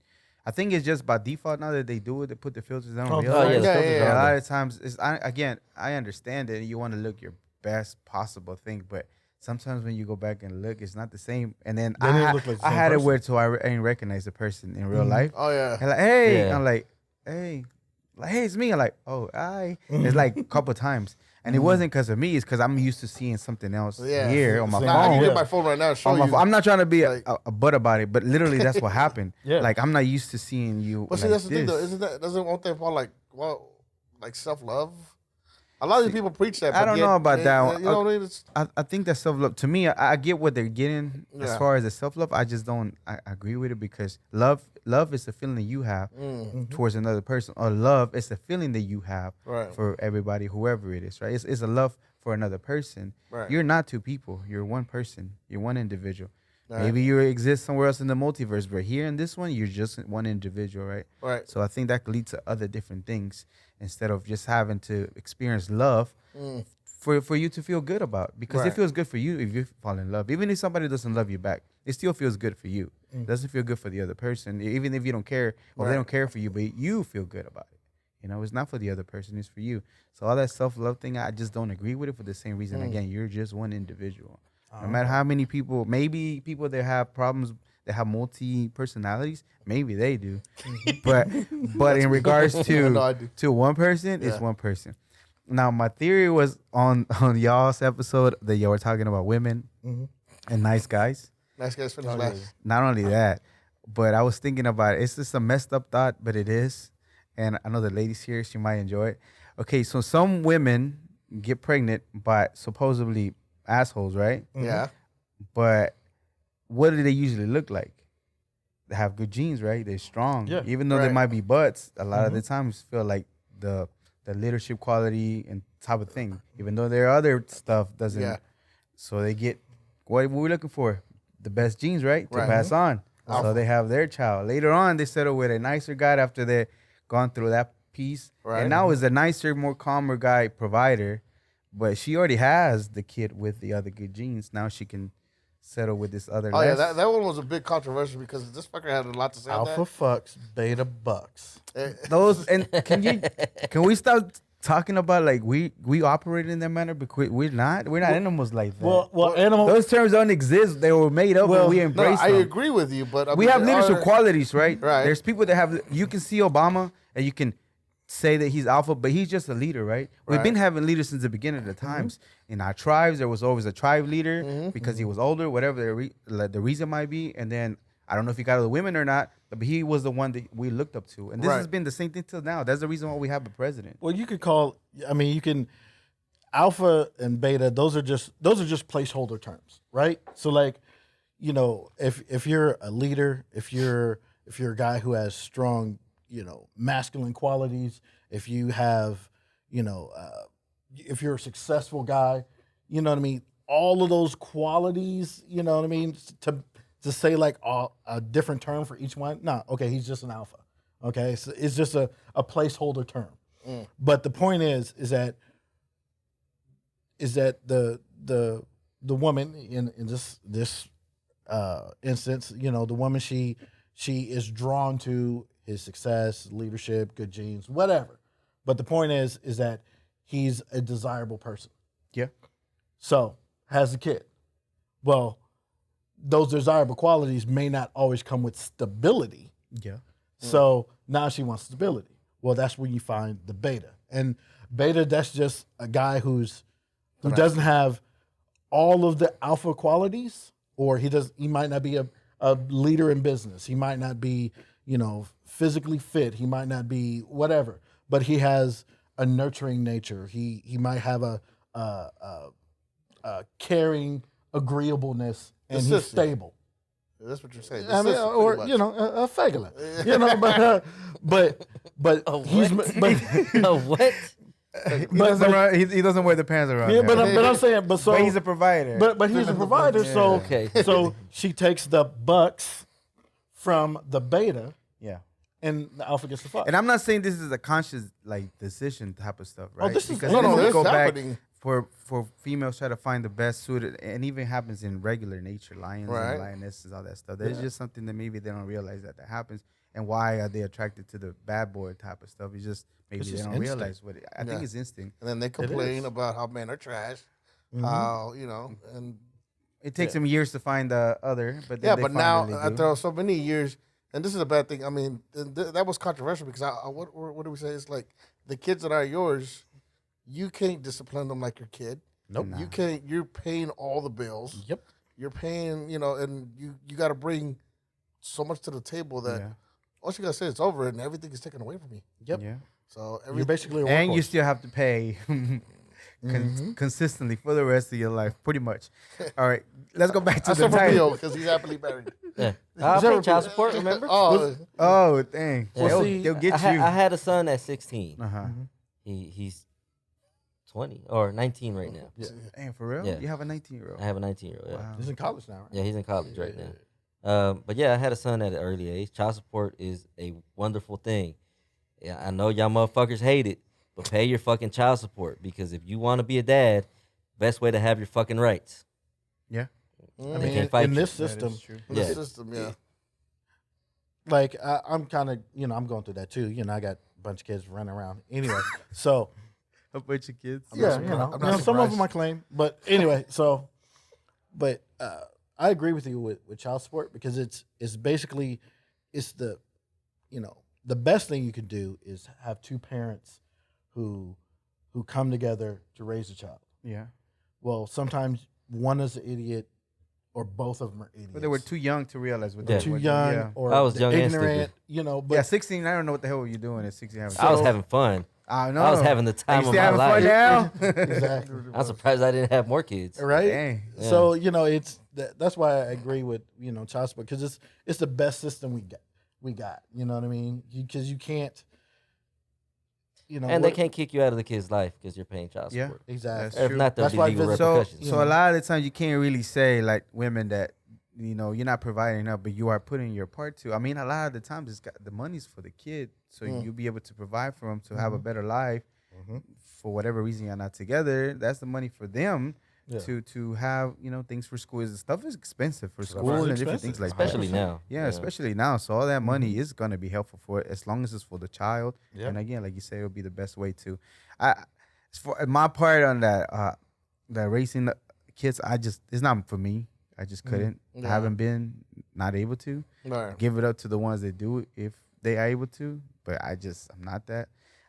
S2: I think it's just by default now that they do it, they put the filters on.
S4: Oh,
S2: real
S5: oh,
S2: life.
S5: yeah, the filters
S3: yeah.
S2: A
S5: are on
S2: lot
S5: there.
S2: of times, I understand it. You want to look your best possible thing, but sometimes when you go back and look, it's not the same. And then
S4: They didn't look like the
S2: I
S4: same
S2: had it
S4: person.
S2: where I ain't recognize the person in real life.
S3: Oh yeah.
S2: And like, hey,
S5: Yeah.
S2: I'm like, hey, it's me. I'm like, oh, hi. It's like a couple times. And it wasn't because of me. It's because I'm used to seeing something else
S3: Yeah.
S2: here on my
S4: Same.
S3: Nah, I can
S2: phone.
S3: get my phone right now and show
S2: On my
S3: you.
S2: phone. I'm not trying to be
S3: Like-
S2: a butt about it, but literally that's what happened.
S4: Yeah.
S2: Like, I'm not used to seeing you
S3: But see,
S2: like
S3: that's the thing, though.
S2: this.
S3: Doesn't want that fall like self love? A lot of these people preach that.
S2: I
S3: but
S2: don't
S3: yet
S2: know about
S3: they-
S2: that one.
S3: You know what I mean? It's,
S2: I think that self-love, to me, I get what they're getting as
S3: Yeah.
S2: far as the self-love. I just don't I agree with it because love is a feeling that you have towards another person, or love is a feeling that you have
S3: Right.
S2: for everybody, whoever it is, right? It's a love for another person.
S3: Right.
S2: You're not two people. You're one person. You're one individual.
S3: Right.
S2: Maybe you exist somewhere else in the multiverse, but here in this one, you're just one individual, right?
S3: Right.
S2: So I think that could lead to other different things instead of just having to experience love for you to feel good about, because it
S3: Right.
S2: feels good for you if you fall in love. Even if somebody doesn't love you back, it still feels good for you. It doesn't feel good for the other person, even if you don't care or they
S3: Right.
S2: don't care for you, but you feel good about it. You know, it's not for the other person, it's for you. So all that self-love thing, I just don't agree with it for the same reason. Again, you're just one individual. No matter how many people, maybe people that have problems, that have multi-personalities, maybe they do. But in regards
S3: No, I do.
S2: to one person, it's
S3: Yeah.
S2: one person. Now, my theory was on y'all's episode that y'all were talking about women and nice guys.
S3: Nice guys finish last.
S2: Not only that, but I was thinking about it. It's just a messed up thought, but it is. And I know the ladies here, she might enjoy it. Okay, so some women get pregnant by supposedly assholes, right?
S3: Yeah.
S2: But what do they usually look like? They have good genes, right? They're strong.
S4: Yeah.
S2: Even though they
S3: Right.
S2: might be butts, a lot of the times feel like the leadership quality and type of thing. Even though their other stuff doesn't.
S3: Yeah.
S2: So they get what we're looking for, the best genes, right? To
S3: Right.
S2: pass on. So
S3: Alpha.
S2: they have their child. Later on, they settle with a nicer guy after they've gone through that piece.
S3: Right.
S2: And now is a nicer, more calmer guy provider. But she already has the kid with the other good genes. Now she can settle with this other.
S3: Oh yeah,
S2: less.
S3: that one was a big controversy because this fucker had a lot to say about
S4: Alpha fucks, beta bucks.
S3: that.
S2: Those and can we stop talking about like we operate in that manner because we're not animals like that.
S4: Well, animal.
S2: Those terms don't exist. They were made up and we
S3: No,
S2: embrace
S3: I
S2: them.
S3: agree with you, but I
S2: We
S3: mean,
S2: have
S3: there
S2: leadership
S3: are-
S2: qualities, right?
S3: Right.
S2: There's people that have. You can see Obama and you can say that he's alpha, but he's just a leader, right? We've
S3: Right.
S2: been having leaders since the beginning of the times. In our tribes, there was always a tribe leader because he was older, whatever the reason might be. And then I don't know if he got the women or not, but he was the one that we looked up to. And this has
S3: Right.
S2: been the same thing till now. That's the reason why we have a president.
S4: Well, you could call. I mean, you can. Alpha and beta. Those are just placeholder terms, right? So, like, you know, if you're a leader, if you're a guy who has strong, you know, masculine qualities, if you have, you know, if you're a successful guy, you know what I mean. All of those qualities, you know what I mean. To say like a different term for each one, no, okay, he's just an alpha. Okay, so it's just a placeholder term. But the point is that the woman in this instance, you know, the woman she is drawn to his success, leadership, good genes, whatever. But the point is that he's a desirable person.
S2: Yeah.
S4: So has a kid. Well, those desirable qualities may not always come with stability.
S2: Yeah.
S4: So now she wants stability. Well, that's when you find the beta. And beta, that's just a guy who doesn't have all of the alpha qualities, or he might not be a leader in business. He might not be, you know, physically fit. He might not be whatever, but he has a nurturing nature. He might have a caring agreeableness, and he's
S3: Assistant.
S4: stable.
S3: That's what you're saying.
S4: I mean,
S3: Assistant,
S4: or
S3: pretty
S4: you
S3: much.
S4: know, a fagula, you know, but he's but
S5: What?
S2: He doesn't wear the pants around.
S4: yeah,
S2: him.
S4: but I'm saying, but so
S2: But he's a provider.
S4: but he's a provider, so
S5: Okay.
S4: so she takes the bucks from the beta,
S2: yeah.
S4: and the alpha gets the fuck.
S2: And I'm not saying this is a conscious like decision type of stuff, right?
S4: this is-
S2: because
S4: no,
S2: then
S4: no,
S2: we
S3: it's
S2: go back
S3: happening.
S2: for females try to find the best suited, and even happens in regular nature, lions
S3: Right.
S2: and lionesses, all that stuff. There's just something that maybe they don't realize that happens, and why are they attracted to the bad boy type of stuff? It's just maybe
S4: It's
S2: they
S4: just
S2: don't
S4: instinct.
S2: realize what it. I think
S3: Yeah.
S2: it's instinct.
S3: And then they complain
S4: is.
S3: about how men are trash. How, you know, and
S2: It takes them years to find the other, but then
S3: yeah,
S2: they
S3: but now
S2: finally do.
S3: after so many years, and this is a bad thing. I mean, that was controversial because what do we say? It's like the kids that are yours, you can't discipline them like your kid.
S4: Nope.
S3: You can't. You're paying all the bills.
S4: Yep.
S3: You're paying, you know, and you got to bring so much to the table that
S2: Yeah.
S3: all you gotta say it's over and everything is taken away from you.
S4: Yep.
S2: Yeah.
S3: So
S4: You're basically a
S2: And you
S4: workhorse.
S2: still have to pay consistently for the rest of your life, pretty much. All right, let's go back to the
S3: except for
S2: title.
S3: Leo because he's happily married.
S5: Yeah. I pay child support, remember?
S3: Oh,
S2: Oh, dang.
S5: Well,
S2: They'll get
S5: I
S2: you.
S5: had a son at 16.
S2: Uh-huh.
S5: He's 20 or 19 right now.
S2: Damn, for real?
S5: Yeah.
S2: You have a 19-year-old.
S5: I have a 19-year-old. Yeah.
S2: Wow.
S4: He's in college now, right?
S5: Yeah, he's in college right now. But yeah, I had a son at an early age. Child support is a wonderful thing. Yeah, I know y'all motherfuckers hate it, but pay your fucking child support, because if you want to be a dad, best way to have your fucking rights.
S2: Yeah.
S4: I
S5: They
S4: mean,
S5: can't fight
S4: in
S5: you.
S4: this
S2: That is
S4: system,
S2: true.
S5: Yeah.
S3: The system, yeah.
S4: like I'm kind of, I'm going through that too. I got a bunch of kids running around. Anyway, so
S2: A bunch of kids.
S4: yeah,
S3: I'm not
S4: some of
S3: surprised.
S4: them I claim, but anyway, but I agree with you with child support, because it's basically it's the the best thing you can do is have two parents who come together to raise a child.
S2: Yeah.
S4: Well, sometimes one is an idiot, or both of them are idiots.
S2: But they were too young to realize what
S5: Yeah.
S2: they
S4: too
S2: were
S4: young,
S2: doing.
S4: or
S5: I was
S4: they're
S5: young and
S4: ignorant. But
S2: Yeah, 16. I don't know what the hell you're doing at 16.
S5: I was having fun.
S2: I know.
S5: I was having the time
S2: you
S5: of
S2: still
S5: my
S2: having
S5: life.
S2: fun now?
S4: exactly.
S5: I'm surprised I didn't have more kids.
S4: Right?
S2: Dang.
S5: Yeah.
S4: So it's that's why I agree with child support, because it's the best system we got. You know what I mean? Because you can't.
S5: And they can't kick you out of the kid's life because you're paying child
S2: Yeah.
S5: support.
S4: exactly.
S2: That's
S5: If
S2: true.
S5: not, there'll
S4: That's
S5: be
S4: why
S5: legal
S4: visit-
S2: So,
S5: repercussions.
S2: so a lot of the times you can't really say like women that you're not providing enough, but you are putting your part to. I mean, a lot of the times the money's for the kid, so you'll be able to provide for them to have a better life. For whatever reason you're not together, that's the money for them
S4: Yeah.
S2: to have things for school. Stuff is expensive for school
S4: is
S2: and different
S4: expensive,
S2: things like
S5: especially
S2: that.
S5: now.
S2: Yeah, especially now. So all that money is gonna be helpful for it as long as it's for the child.
S4: Yeah.
S2: And again, like you say, it'll be the best way to. As for my part on that, that racing the kids, it's not for me. I just couldn't. I haven't been not able to.
S3: Right.
S2: Give it up to the ones that do it if they are able to. But I'm not that.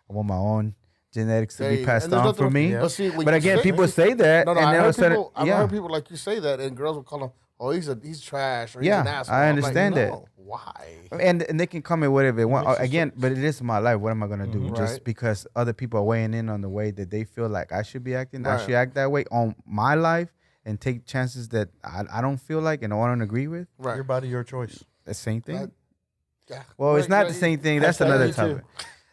S2: I want my own genetics to
S3: There
S2: be
S3: you go.
S2: passed
S3: And there's
S2: on
S3: nothing
S2: for me.
S3: But see, when
S2: But
S3: you
S2: again,
S3: say-
S2: people say that,
S3: No,
S2: and
S3: I
S2: then all of a
S3: heard
S2: sudden,
S3: people. I've heard people like you say that, and girls will call him, "Oh, he's trash," or "He's
S2: Yeah,
S3: an asshole."
S2: I
S3: I'm like,
S2: understand that.
S3: no, Why?
S2: and they can comment whatever they want. Again, but it is my life. What am I gonna do? Just
S3: Right.
S2: because other people are weighing in on the way that they feel like I should be acting, I
S3: Right.
S2: should act that way on my life and take chances that I don't feel like and I don't agree with.
S3: Right.
S4: Your body, your choice.
S2: The same thing.
S3: Right. Yeah.
S2: Well, it's
S3: Right,
S2: not
S3: yeah,
S2: the same thing. That's
S4: Hashtag
S2: another
S4: me too.
S2: topic.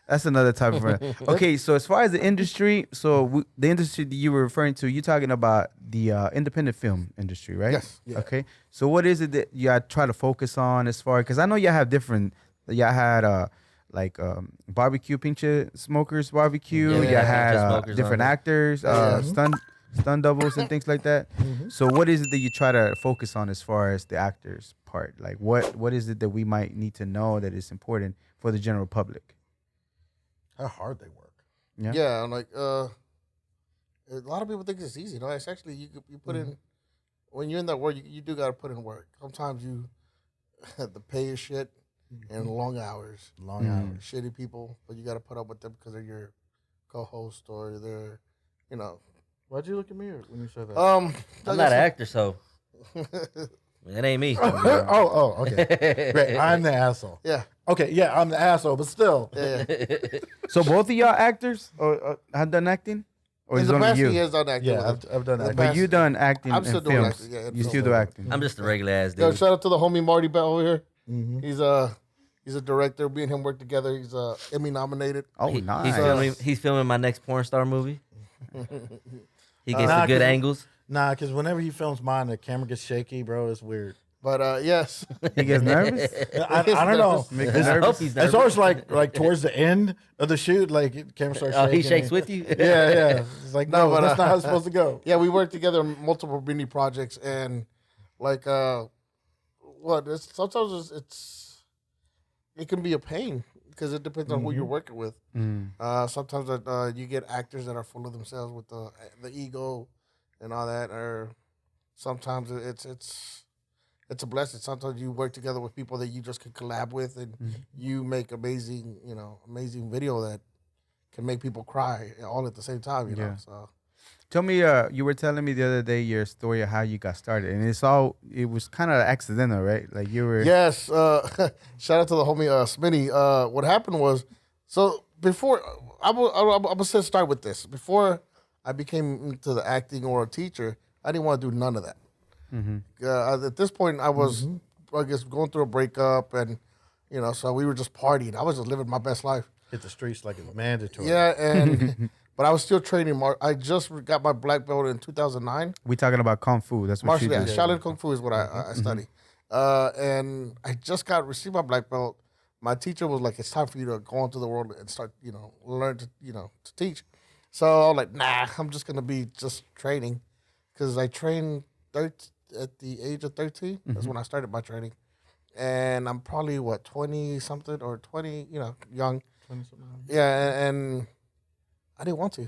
S2: That's another type of. Okay, so as far as the industry, the industry that you were referring to, you're talking about the independent film industry, right?
S3: Yes. Yeah.
S2: Okay. So what is it that y'all try to focus on as far? Because I know y'all have different. Y'all had barbecue pinche smokers barbecue.
S5: Yeah,
S2: Y'all
S5: pinche
S2: had
S5: smokers
S2: different
S5: on there.
S2: actors, stunt doubles and things like that. So what is it that you try to focus on as far as the actors part? Like what is it that we might need to know that is important for the general public?
S4: How hard they work.
S2: Yeah.
S3: Yeah, I'm like, a lot of people think it's easy. No, it's actually you put in when you're in that work, you do got to put in work. Sometimes the pay is shit and long hours,
S4: Long hours.
S3: shitty people, but you got to put up with them because they're your co-host or they're,
S4: Why'd you look at me when you said that?
S5: I'm not an actor, so it ain't me.
S4: oh, okay. Great. I'm the asshole.
S3: Yeah,
S4: Okay, yeah, I'm the asshole, but still.
S3: yeah.
S2: So both of y'all actors or have done acting, or
S3: In
S2: is
S3: the
S2: it only
S3: past,
S2: you?
S3: he has done acting.
S4: Yeah,
S3: with us.
S4: I've done
S3: The
S4: that.
S2: But
S3: past-
S2: you done acting
S3: I'm
S2: in
S3: still doing
S2: films.
S3: acting, yeah, in
S2: You still
S3: films.
S2: do acting.
S5: I'm just a regular ass
S3: Yo,
S5: dude.
S3: shout out to the homie Marty Bell over here.
S4: Mhm.
S3: He's a director. Me and him work together. He's Emmy nominated.
S2: Oh,
S5: He-
S2: nice.
S5: He's filming my next porn star movie. He gets
S4: Nah,
S5: the good
S4: 'cause-
S5: angles.
S4: Nah, because whenever he films mine, the camera gets shaky, bro. It's weird.
S3: But yes,
S2: He gets nervous.
S4: I don't know.
S2: Make
S5: I
S2: him
S5: hope he's
S4: It's
S5: nervous.
S4: always like towards the end of the shoot, like the camera starts
S5: Oh,
S4: shaking.
S5: he shakes with you?
S4: Yeah. It's like, no,
S3: but,
S4: that's not how it's supposed to go.
S3: yeah, we work together on multiple mini projects, and like sometimes it can be a pain because it depends on who you're working with. Sometimes you get actors that are full of themselves with the ego and all that, or sometimes it's a blessing. Sometimes you work together with people that you just can collab with, and you make amazing video that can make people cry all at the same time. You know,
S2: Yeah.
S3: so
S2: Tell me, you were telling me the other day your story of how you got started, and it was kind of accidental, right? Like you were.
S3: yes. Shout out to the homie Smitty. What happened was, so before I'm gonna start with this. Before I became into the acting or a teacher, I didn't want to do none of that. At this point, I was, I guess, going through a breakup, and so we were just partying. I was just living my best life.
S4: Hit the streets like it's mandatory.
S3: Yeah, and but I was still training. I just got my black belt in 2009.
S2: We talking about kung fu. That's what
S3: Martial
S2: you
S3: arts,
S2: do.
S3: Shaolin Kung Fu is what I study. And I just received my black belt, my teacher was like, it's time for you to go into the world and start, learn to, to teach. So I'm like, nah, I'm just gonna be just training, because I trained at the age of 13. That's when I started my training, and I'm probably 20 something or 20, young.
S4: 20 something.
S3: Yeah, and I didn't want to.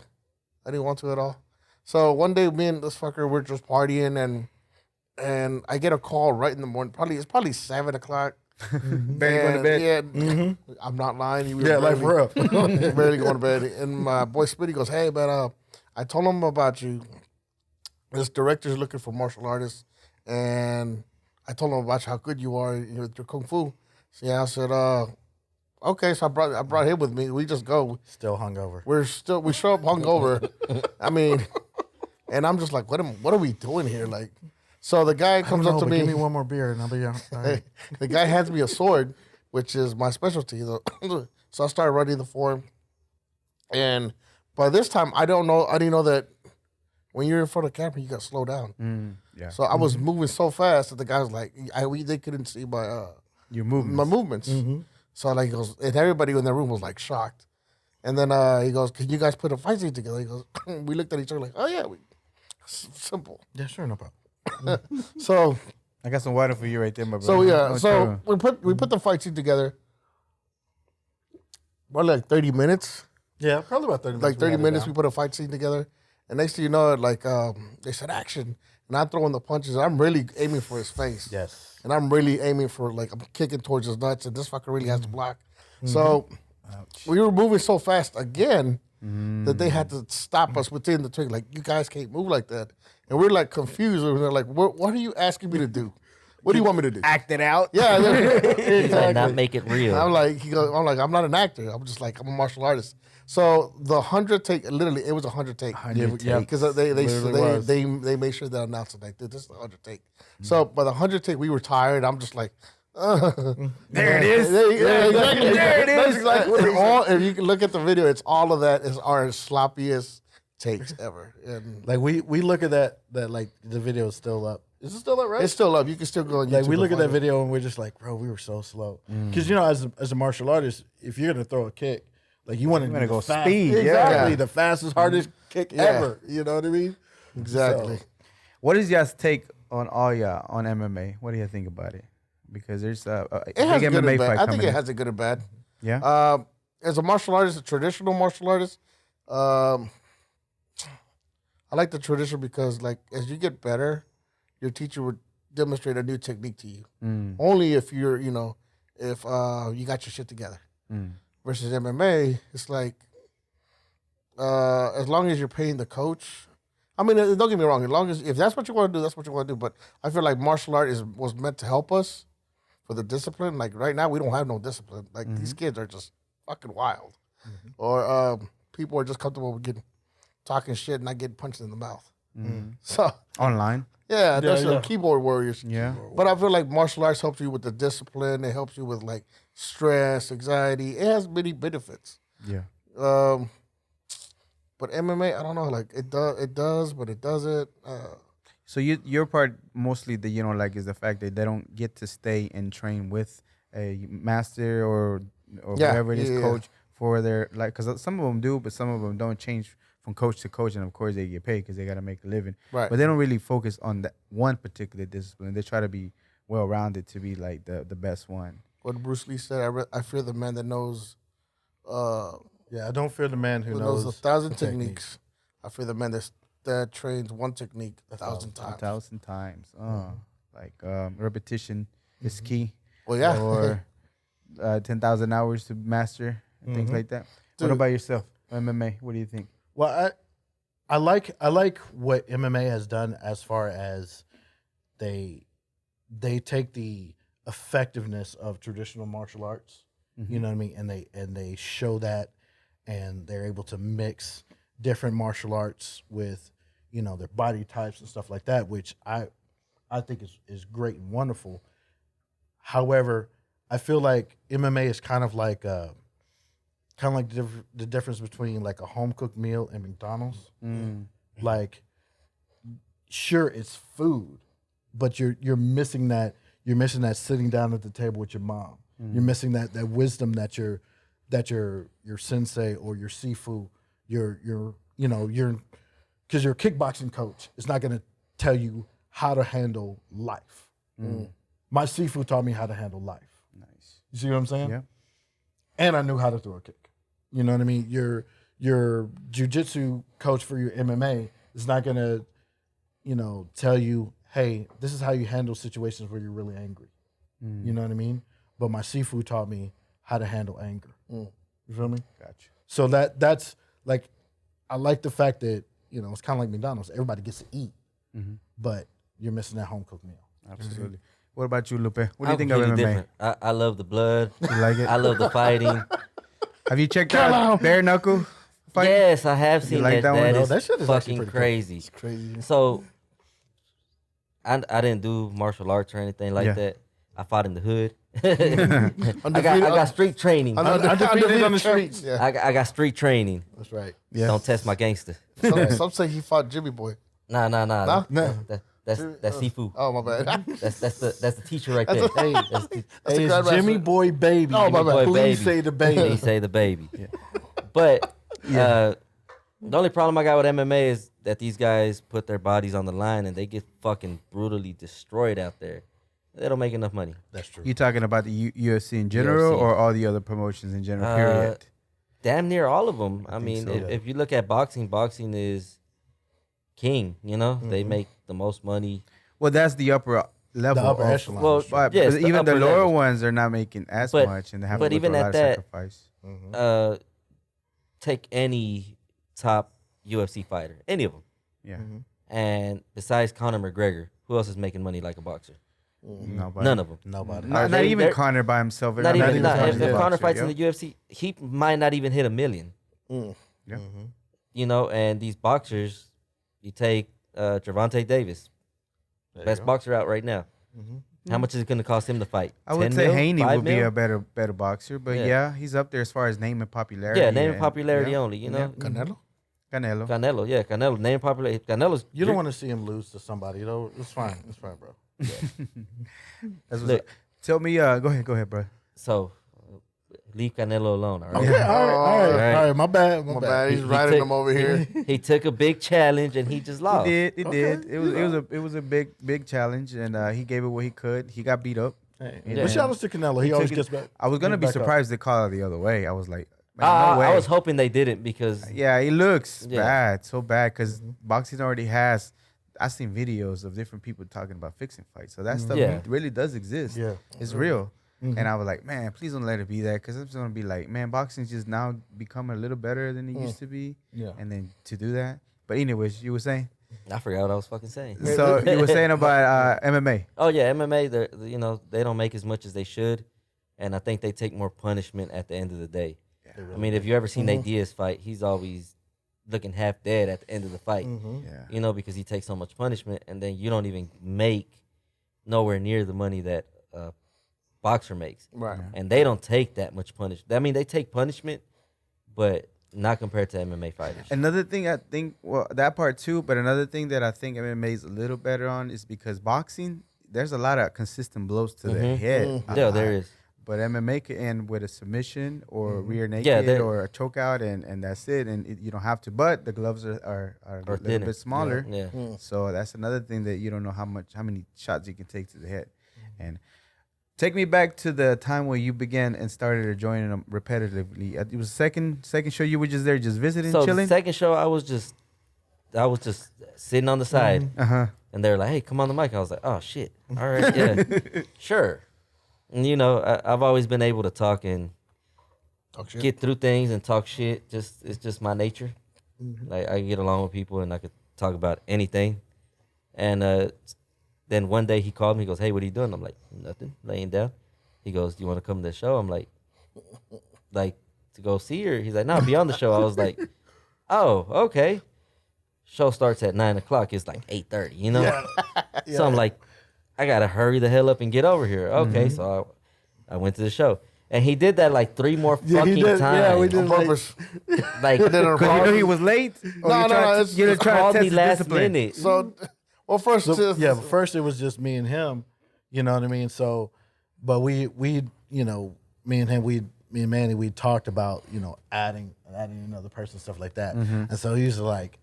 S3: I didn't want to at all. So one day, me and this fucker were just partying, and I get a call right in the morning. It's probably 7 o'clock.
S2: Barely going to bed.
S3: Yeah, I'm not lying. We were
S4: Yeah, like for real.
S3: barely going to bed. And my boy Spitty goes, hey, man, I told him about you. This director's looking for martial artists, and I told him about how good you are with your kung fu. So yeah, I said, okay. So I brought him with me. We just go.
S4: Still hungover.
S3: We show up hungover. I mean, and I'm just like, what are we doing here? Like, so the guy comes up to me.
S4: Give me one more beer and I'll be all right.
S3: The guy hands me a sword, which is my specialty. So I started running the form, and by this time, I didn't know that when you're in front of the camera, you got to slow down.
S2: Yeah.
S3: So I was moving so fast that the guy was like, they couldn't see
S2: Your movements.
S3: my movements. So like he goes, and everybody in the room was like shocked. And then he goes, "Can you guys put a fight scene together?" He goes, we looked at each other like, "Oh yeah, simple."
S4: Yeah, sure, no problem.
S3: So
S2: I got some water for you right there, my brother.
S3: so yeah,
S2: Oh,
S3: so
S2: true.
S3: we put the fight scene together. Probably like 30 minutes.
S4: Yeah, probably about 30 minutes.
S3: Like 30 minutes, we
S4: we
S3: put a fight scene together. And next thing you know, like they said action, and I'm throwing the punches. I'm really aiming for his face.
S4: Yes.
S3: And I'm really aiming for, like, I'm kicking towards his nuts, and this fucker really has to block. So we were moving so fast again that they had to stop us within the trick. Like, you guys can't move like that. And we're like confused. And they're like, what are you asking me to do? What do you want me to do?
S2: Act it out.
S3: Yeah,
S5: He might not
S3: exactly.
S5: make it real.
S3: I'm like, I'm not an actor. I'm just like, I'm a martial artist. So the 100 take, literally, it was 100 take.
S2: 100
S4: Yeah,
S2: take.
S3: Because they
S4: Literally was.
S3: made sure they announced it like, this is the 100 take. So by the 100 take, we were tired. I'm just like,
S2: There it is.
S3: Yeah, exactly.
S2: There it
S3: That's
S2: is.
S3: exactly what if you can look at the video, it's all of that is our sloppiest takes ever. And
S4: Like we look at that like the video is still up. Is it still up, right?
S3: it's still up. You can still go on YouTube.
S4: Like we look
S3: and
S4: at that
S3: find it.
S4: video and we're just like, bro, we were so slow. Because as a martial artist, if you're gonna throw a kick, like you want to
S2: wanna go
S4: fast,
S2: speed, yeah.
S4: exactly, the fastest, hardest kick
S3: Yeah.
S4: ever. You know what I mean?
S3: Exactly.
S4: So,
S2: What is y'all's take on all y'all on MMA? What do you think about it? Because there's a
S3: It has
S2: big
S3: good
S2: MMA
S3: and bad.
S2: fight
S3: I
S2: coming
S3: think it
S2: in.
S3: has a good and bad.
S2: Yeah.
S3: As a martial artist, a traditional martial artist, I like the tradition because, like, as you get better, your teacher would demonstrate a new technique to you. Only if you're, if you got your shit together. Versus MMA, it's like, as long as you're paying the coach. I mean, don't get me wrong. As long as if that's what you want to do, that's what you want to do. But I feel like martial art was meant to help us for the discipline. Like right now, we don't have no discipline. Like these kids are just fucking wild, or people are just comfortable with talking shit and not getting punched in the mouth. So
S2: Online.
S3: yeah, that's
S4: yeah.
S3: keyboard warriors.
S2: Yeah.
S3: But I feel like martial arts helps you with the discipline. It helps you with like stress, anxiety. It has many benefits.
S2: Yeah.
S3: But MMA, I don't know. Like it does, but it doesn't.
S2: So your part mostly that you don't like is the fact that they don't get to stay and train with a master or
S3: Yeah,
S2: whatever it is,
S3: yeah.
S2: coach for their like. Because some of them do, but some of them don't change from coach to coach, and of course they get paid because they got to make a living.
S3: Right.
S2: But they don't really focus on that one particular discipline. They try to be well rounded to be like the best one.
S3: What Bruce Lee said, I fear the man that knows.
S4: yeah, I don't fear the man who
S3: Who
S4: knows
S3: 1,000
S4: the
S3: techniques. I fear the man that trains one technique 1,000 times.
S2: 1,000 times. Like repetition is key.
S3: Well, yeah.
S2: Or 10,000 hours to master and things like that.
S3: Dude.
S2: What about yourself? MMA. What do you think?
S4: Well, I like what MMA has done as far as they take the effectiveness of traditional martial arts, you know what I mean, and they show that, and they're able to mix different martial arts with their body types and stuff like that, which I think is great and wonderful. However, I feel like MMA is kind of like the difference between like a home cooked meal and McDonald's. Like, sure, it's food, but you're missing that sitting down at the table with your mom. You're missing that wisdom that your sensei or your sifu, your because your kickboxing coach is not going to tell you how to handle life. My sifu taught me how to handle life.
S2: Nice.
S4: You see what I'm saying?
S2: Yeah.
S4: And I knew how to throw a kick. You know what I mean? Your jiu-jitsu coach for your MMA is not going to, tell you, hey, this is how you handle situations where you're really angry. You know what I mean? But my sifu taught me how to handle anger. You feel me?
S2: Gotcha.
S4: So that's like, I like the fact that, it's kind of like McDonald's. Everybody gets to eat, but you're missing that home-cooked meal.
S2: Absolutely. What about you, Lupe? What do you
S5: I'm
S2: think of MMA?
S5: completely different. I love the blood.
S2: You like it?
S5: I love the fighting.
S2: Have you checked out bare knuckle fight?
S5: Yes, I have seen
S2: like
S5: that.
S2: that one?
S5: That
S2: No,
S5: is
S4: that shit is actually
S5: fucking
S4: pretty cool.
S5: crazy.
S3: It's crazy.
S5: So, I didn't do martial arts or anything like
S2: Yeah.
S5: that. I fought in the hood. I got street training.
S4: Undefeated on the
S3: streets.
S4: streets.
S3: Yeah.
S5: I got street training.
S4: That's right.
S2: Yeah.
S5: Don't test my gangster.
S3: Some say he fought Jimmy Boy.
S5: Nah.
S3: Nah?
S5: That's Sifu.
S3: Oh, my bad.
S5: That's the teacher right there.
S4: Hey,
S5: That's the,
S4: hey,
S3: the
S4: it's
S3: grandmaster.
S4: Jimmy Boy Baby.
S3: Oh, my bad.
S5: Boy
S4: Please
S5: baby.
S4: say the
S5: He
S4: baby.
S5: say the baby. But the only problem I got with MMA is that these guys put their bodies on the line and they get fucking brutally destroyed out there. They don't make enough money.
S4: That's true.
S2: You talking about the UFC in general
S5: UFC.
S2: or all the other promotions in general? Period.
S5: Damn near all of them. I mean,
S2: so,
S5: if you look at boxing is king. They make the most money.
S2: Well, that's the upper level.
S4: The upper
S2: of-
S4: echelon.
S5: Well,
S2: But
S5: yes,
S2: even the
S5: upper
S2: lower
S5: levels.
S2: ones are not making as
S5: But-
S2: much, and they have
S5: but
S2: to go
S5: even
S2: through a
S5: at
S2: lot
S5: that-
S2: of sacrifice.
S5: Take any top UFC fighter, any of them,
S2: Yeah,
S5: and besides Conor McGregor, who else is making money like a boxer?
S2: nobody.
S5: None of them.
S4: Nobody.
S2: Not
S5: They-
S2: even
S5: they're-
S2: Conor by himself.
S5: Not even.
S2: even
S5: Not,
S2: Conor
S5: if
S2: the
S5: Conor
S2: boxer,
S5: fights
S2: yo.
S5: in the UFC, he might not even hit $1 million.
S2: Yeah.
S5: And these boxers, you take Gervonta Davis, best boxer out right now. How much is it going to cost him to fight?
S2: I would
S5: 10
S2: say
S5: mil?
S2: Haney
S5: 5
S2: would be
S5: mil?
S2: a better boxer, but
S5: Yeah.
S2: yeah, he's up there as far as name and popularity.
S5: Yeah, name and
S2: and-
S5: popularity
S2: yeah.
S5: only.
S3: Canelo?
S2: Canelo.
S5: Canelo, yeah, Canelo, name and popularity. Canelo's.
S4: You don't want to see him lose to somebody, though. It's fine. It's fine, bro.
S2: That's what's
S5: Look.
S2: up. Tell me, go ahead, bro.
S5: So, leave Canelo alone. All right.
S4: Okay, all
S5: Right.
S4: right. My bad.
S3: My bad. He's riding
S5: took-
S3: him over here.
S5: He took a big challenge and he just lost.
S2: He did. It was a big challenge, and he gave it what he could. He got beat up.
S4: Hey,
S2: Yeah.
S4: but shout out to Canelo. He
S2: He
S4: always
S2: took it-
S4: gets back.
S2: I was gonna
S4: gets
S2: be
S4: back up.
S2: surprised they call it the other way. I was like, man, no way.
S5: I was hoping they didn't because
S2: Yeah, it looks
S5: Yeah.
S2: bad, so bad, because boxing already has. I've seen videos of different people talking about fixing fights, so that stuff
S5: Yeah.
S2: really does exist.
S4: Yeah.
S2: It's real. And I was like, man, please don't let it be that, because I'm just gonna be like, man, boxing's just now becoming a little better than it used to be.
S4: Yeah.
S2: And then to do that, but anyways, you were saying.
S5: I forgot what I was fucking saying.
S2: So you were saying about MMA.
S5: Oh yeah, MMA. They don't make as much as they should, and I think they take more punishment at the end of the day. I mean, if you ever seen Nate Diaz fight, he's always looking half dead at the end of the fight.
S2: Yeah.
S5: Because he takes so much punishment, and then you don't even make nowhere near the money that a boxer makes,
S3: Right.
S5: and they don't take that much punishment. I mean, they take punishment, but not compared to MMA fighters.
S2: Another thing I think, well, that part too, but another thing that I think MMA is a little better on is because boxing, there's a lot of consistent blows to the head. a
S5: Yeah,
S2: lot.
S5: there is.
S2: But MMA can end with a submission or rear naked
S5: Yeah, they-
S2: or a chokeout, and that's it. And you don't have to. But the gloves are a little
S5: thinner.
S2: bit smaller.
S5: Yeah.
S2: So that's another thing that you don't know how many shots you can take to the head. And take me back to the time when you began and started joining them repetitively. It was second show you were just there, just visiting,
S5: So
S2: chilling.
S5: the second show, I was just sitting on the side, and they were like, "Hey, come on the mic." I was like, "Oh shit, all right, yeah, sure." And I've always been able to talk and
S3: Talk shit.
S5: get through things and talk shit. It's just my nature. Like I get along with people and I could talk about anything. And then one day he called me. He goes, "Hey, what are you doing?" I'm like, "Nothing, laying down." He goes, "Do you want to come to the show?" I'm like to go see her. He's like, "No, be on the show." I was like, "Oh, okay." Show starts at 9:00. It's like 8:30. So I'm like, I gotta hurry the hell up and get over here. Okay, so I went to the show, and he did that like 3 more fucking times.
S4: Yeah, we did.
S3: On purpose.
S5: Like,
S2: Because you know he was late.
S3: No,
S2: You're trying
S5: called
S2: to
S5: me
S2: test his
S5: last
S2: discipline.
S5: minute.
S3: So, well, first,
S4: So, yeah, but first it was just me and him. You know what I mean? So, but we me and Manny, we talked about, adding another person, stuff like that. And so he was like,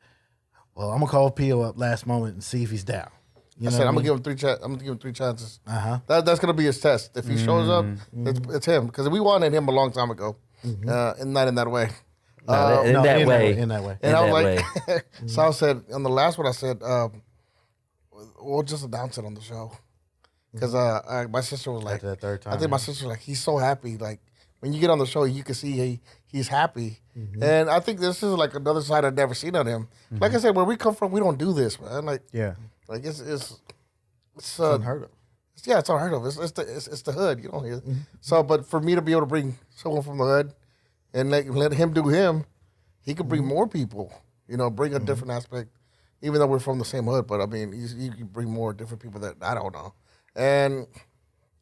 S4: well, I'm gonna call Pio up last moment and see if he's down.
S3: I said I'm gonna give him 3 chances. That's gonna be his test. If he shows up, it's him, because we wanted him a long time ago, and not in that way.
S4: In that way.
S3: And I was like, so I said on the last one, I said, we'll just announce it on the show, because my sister was like,
S4: after that third time,
S3: I think my sister was like, he's so happy. Like when you get on the show, you can see he's happy, and I think this is like another side I've never seen on him. Like I said, where we come from, we don't do this, man. Like like it's
S4: unheard of.
S3: Yeah, it's unheard of. It's the hood, you know. So, but for me to be able to bring someone from the hood and let him do him, he could bring more people. Bring a different aspect, even though we're from the same hood. But I mean, you can bring more different people that I don't know. And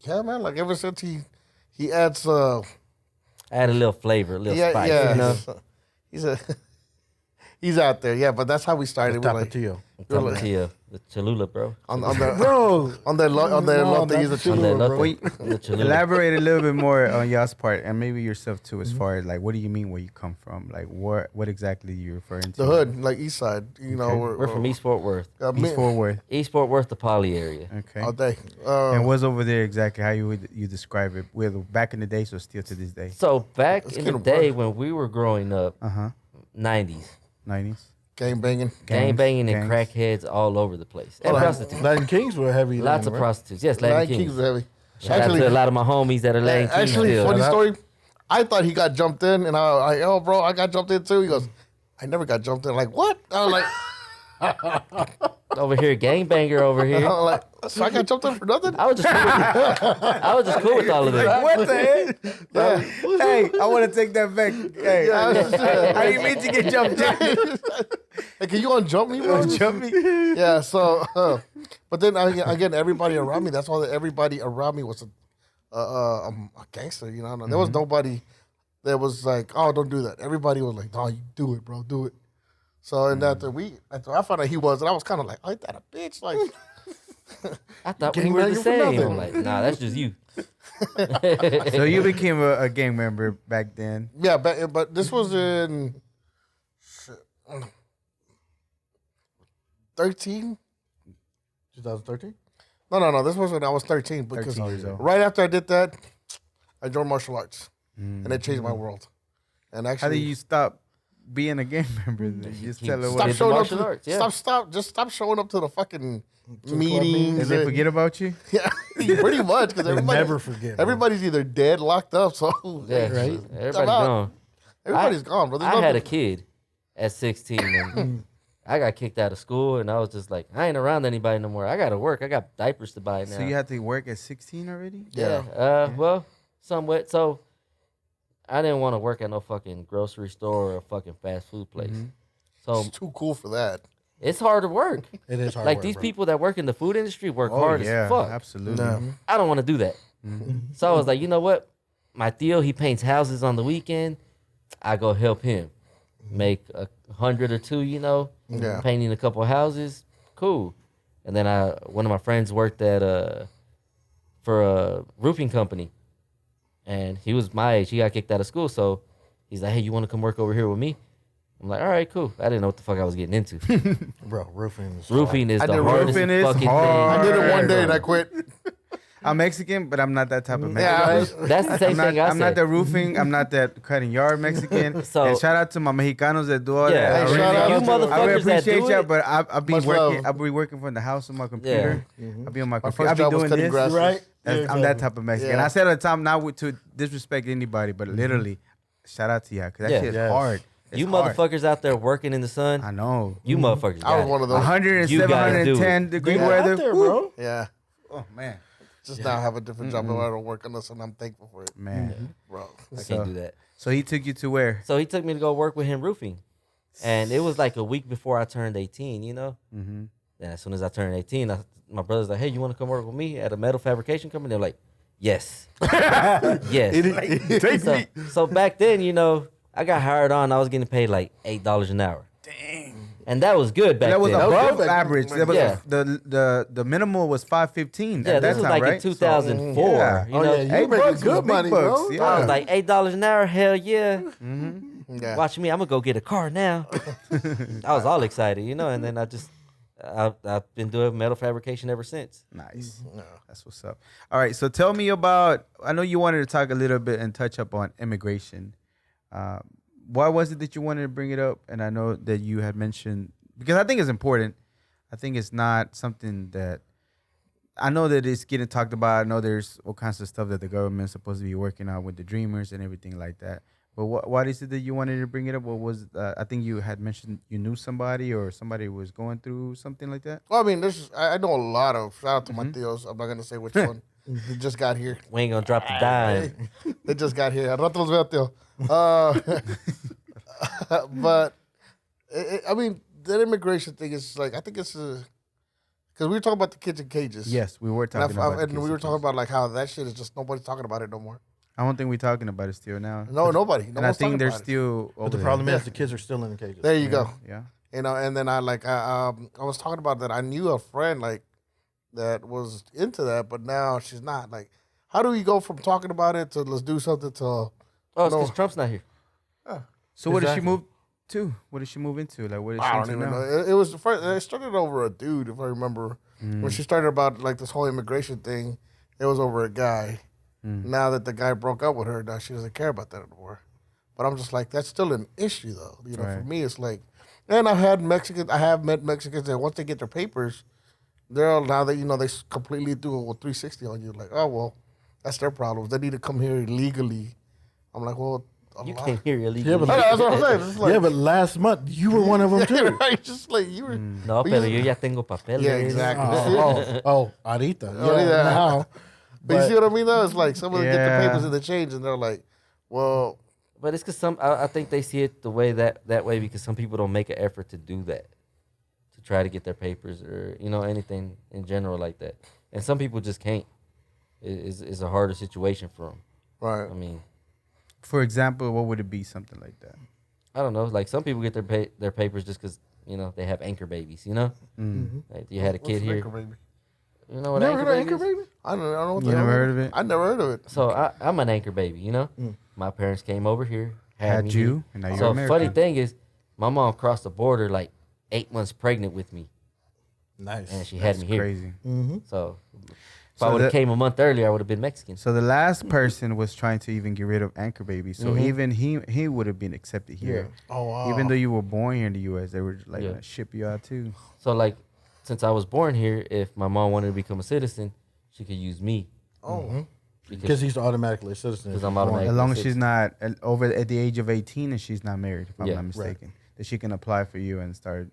S3: yeah, man, like ever since he adds
S5: add a little flavor, a little spice.
S3: Yeah, he's out there. Yeah, but that's how we started.
S4: Tapatio.
S5: Tapatio. The Cholula, bro.
S3: On the Cholula.
S2: Elaborate a little bit more on y'all's part, and maybe yourself too, as far as like, what do you mean where you come from? Like, what exactly you referring to?
S3: The hood, like East Side.
S5: We're from East Fort Worth.
S2: East Fort Worth.
S5: East Fort Worth, the Poly area.
S2: Okay.
S3: All day.
S2: And what's over there exactly? How you describe it? Back in the day, so still to this day.
S5: So back in the day when we were growing up, 90s.
S2: 90s.
S3: Gang banging.
S5: Gang banging and crackheads all over the place. And prostitutes.
S4: Latin Kings were heavy.
S5: Lots of prostitutes. Yes, Latin Kings.
S3: were heavy.
S5: Shout out to a lot of my homies that are Latin Kings still.
S3: Funny story. I thought he got jumped in, and oh, bro, I got jumped in too. He goes, I never got jumped in. Like, what? I was like,
S5: over here, gangbanger over here.
S3: I was like, so I got jumped in for nothing?
S5: I was just cool with all of them.
S2: What the heck? Yeah. Hey, I want to take that back. Hey, I didn't mean to get jumped in.
S3: Hey, can you unjump me, bro?
S2: Jump me?
S3: Yeah, so, but then again, everybody around me, that's all that everybody around me was a gangster, There was nobody that was like, oh, don't do that. Everybody was like, no, you do it, bro, do it. So, and after I found out he was, and I was kind of like, ain't that a bitch? Like,
S5: I thought we were the same. I'm like, nah, that's just you.
S2: So you became a gang member back then?
S3: Yeah, but this was in 13?
S4: 2013?
S3: No. This was when I was 13. Because
S2: 13 years old.
S3: right after I did that, I joined martial arts. And it changed my world. And actually,
S2: how did you stop being a gang member then? Just tell her
S3: stop
S2: what.
S3: showing up
S5: martial
S3: to
S5: arts, yeah.
S3: stop showing up to the fucking meetings.
S2: Did they forget about you?
S3: Yeah, pretty much, because
S4: Never forget.
S3: everybody's either dead, locked up, so
S5: Yeah,
S4: Right?
S5: Everybody's gone.
S3: Everybody's gone, bro.
S5: I had a kid at 16 and I got kicked out of school and I was just like, I ain't around anybody no more. I got to work. I got diapers to buy now.
S2: So you had to work at 16 already?
S3: Yeah.
S5: Well, somewhat. So I didn't want to work at no fucking grocery store or a fucking fast food place. So
S3: It's too cool for that.
S5: it's hard to work.
S4: It is hard
S5: Like
S4: work,
S5: these
S4: bro.
S5: people that work in the food industry work hard as fuck.
S2: Absolutely.
S5: I don't want to do that. So I was like, you know what? My Theo, he paints houses on the weekend. I go help him make 100 or 2,
S3: Yeah.
S5: painting a couple of houses. Cool. And then one of my friends worked at for a roofing company. And he was my age. He got kicked out of school. So he's like, hey, you want to come work over here with me? I'm like, all right, cool. I didn't know what the fuck I was getting into.
S4: Bro, roofing is
S5: Roofing is
S3: I
S5: the
S3: did
S5: hardest
S2: roofing is
S5: fucking
S2: hard.
S3: I
S5: thing.
S3: did it one day and I quit.
S2: I'm Mexican, but I'm not that type of Mexican.
S3: Yeah,
S5: That's the same thing I
S2: I'm
S5: said.
S2: not that roofing. I'm not that cutting yard Mexican.
S5: So-
S2: and shout out to my Mexicanos that do all
S5: Yeah.
S2: that.
S3: Hey, shout out
S5: you
S3: to
S5: motherfuckers
S2: I really
S5: that
S2: appreciate
S5: do
S2: y'all,
S5: it.
S2: but I'll be
S3: Much
S2: working.
S3: love.
S2: I'll be working from the house on my computer. I'll be on my
S3: My
S2: computer. I'll
S3: first
S2: be
S3: job was
S2: doing
S3: cutting
S2: this.
S3: grass.
S4: right.
S2: I'm that type of Mexican.
S3: Yeah.
S2: I said all the time, not to disrespect anybody, but literally, shout out to y'all because that
S5: Yeah.
S2: shit's
S4: Yes.
S2: hard. It's
S5: You
S2: hard.
S5: motherfuckers out there working in the sun,
S2: I know.
S5: you motherfuckers
S3: I was
S5: got
S3: one
S5: it.
S3: of those.
S2: 107,
S5: You gotta do it.
S2: 110 degree
S3: Yeah.
S2: weather.
S4: Out there,
S2: Woo.
S4: bro.
S3: Yeah.
S2: Oh man,
S3: Just now have a different job, but I don't work on this, and I'm thankful for it,
S2: man.
S3: bro.
S5: I
S2: So-
S5: can't do that.
S2: So he took you to where?
S5: So he took me to go work with him roofing. And it was like a week before I turned 18,
S2: Mm-hmm.
S5: And as soon as I turned 18, my brother's like, hey, you want to come work with me at a metal fabrication company? They're like, yes. yes. So back then, I got hired on. I was getting paid like $8 an hour.
S2: Dang.
S5: And that was good back
S2: That was
S5: then.
S2: above
S3: good.
S2: average. That was
S5: Yeah.
S2: the minimal was $5.15
S5: Yeah,
S2: at that
S5: this was
S2: time,
S5: like
S2: right?
S5: in 2004.
S2: Yeah.
S5: You know,
S4: you
S2: $8
S4: making
S2: was
S4: good
S2: big
S4: money,
S2: bucks,
S4: bro.
S2: yeah.
S5: I was like $8 an hour. Hell yeah!
S3: Yeah.
S5: Watch me. I'm gonna go get a car now. I was all excited, you know. And then I've been doing metal fabrication ever since.
S2: Nice. That's what's up. All right, so tell me about. I know you wanted to talk a little bit and touch up on immigration. Why was it that you wanted to bring it up? And I know that you had mentioned, because I think it's important. I think it's not something that, I know that it's getting talked about. I know there's all kinds of stuff that the government's supposed to be working on with the Dreamers and everything like that. But what is it that you wanted to bring it up? What was, I think you had mentioned you knew somebody or somebody was going through something like that?
S3: Well, I mean, I know a lot of. Shout out to my tios. I'm not gonna say which one. They just got here.
S5: We ain't gonna drop the dime.
S3: They just got here. Al rato los veo, tío. But I mean, that immigration thing is like, I think it's because we were talking about the kids in cages.
S2: Yes, we were talking about
S3: and we were talking about like how that shit is just nobody's talking about it no more.
S2: I don't think we're talking about it still now.
S3: No, nobody. No
S2: And I
S3: one's
S2: think
S3: talking
S2: they're
S3: about it.
S2: still.
S4: But the problem is the kids are still in the cages.
S3: There you go.
S2: Yeah.
S3: You know, and then I was talking about that. I knew a friend like that was into that, but now she's not. Like, how do we go from talking about it to let's do something to?
S5: Oh, it's because Trump's not here.
S2: So what did she
S4: Exactly.
S2: move to? What did she move into? Like, what did she
S3: I don't
S2: into
S3: even
S2: now?
S3: know. It was the first. It started over a dude, if I remember. When she started about like this whole immigration thing, it was over a guy. Now that the guy broke up with her, now she doesn't care about that anymore. But I'm just like, that's still an issue, though. You know, for
S2: Right.
S3: me, it's like, and I have met Mexicans that once they get their papers, they're all, now that you know they completely do a 360 on you. Like, oh well, that's their problems. They need to come here illegally. I'm like, well,
S5: You came here illegally.
S4: Yeah, but
S3: That's what I'm saying. It's like,
S4: yeah, but last month you were one of them
S3: yeah,
S4: too.
S3: right? Just like you were.
S5: No, pero yo ya tengo papeles.
S3: Yeah, exactly.
S4: Ahorita.
S3: Oh, yeah.
S4: Now.
S3: But you see what I mean, though? It's like some of them get
S2: Yeah.
S3: the papers and the change, and they're like, well,
S5: But it's because I think they see it the way that way because some people don't make an effort to do that, to try to get their papers or anything in general like that, and some people just can't. It's a harder situation for them.
S3: right.
S5: I mean,
S2: For example, what would it be? Something like that.
S5: I don't know. Like some people get their papers just because they have anchor babies. Like you had a kid here.
S3: Anchor baby?
S5: You know what
S3: Never
S5: anchor
S3: heard of
S5: baby
S3: anchor
S5: is?
S3: baby? I don't know what
S2: You
S3: the hell
S2: never
S3: that
S2: heard
S3: is.
S2: of it?
S3: I never heard of it.
S5: So I'm an anchor baby. My parents came over here,
S2: Had
S5: me
S2: you,
S5: here.
S2: and now you're
S5: So
S2: American.
S5: funny thing is, my mom crossed the border like 8 months pregnant with me,
S4: Nice.
S5: and she had me here.
S2: Crazy.
S5: So if
S2: So
S5: I would have
S2: that-
S5: came a month earlier, I would have been Mexican.
S2: So the last person was trying to even get rid of anchor babies. So
S5: Mhm.
S2: even he would have been accepted here.
S3: Oh, wow.
S2: Even though you were born here in the U.S., they were like
S5: Yeah.
S2: gonna ship you out too.
S5: So like, since I was born here, if my mom wanted to become a citizen, she could use me
S3: Oh,
S4: Because he's automatically a citizen.
S5: Because I'm
S4: Born.
S5: automatic.
S2: As long as
S5: Six.
S2: she's not over at the age of 18 and she's not married, if I'm
S5: Yeah.
S2: not
S5: Right.
S2: mistaken, that she can apply for you and start,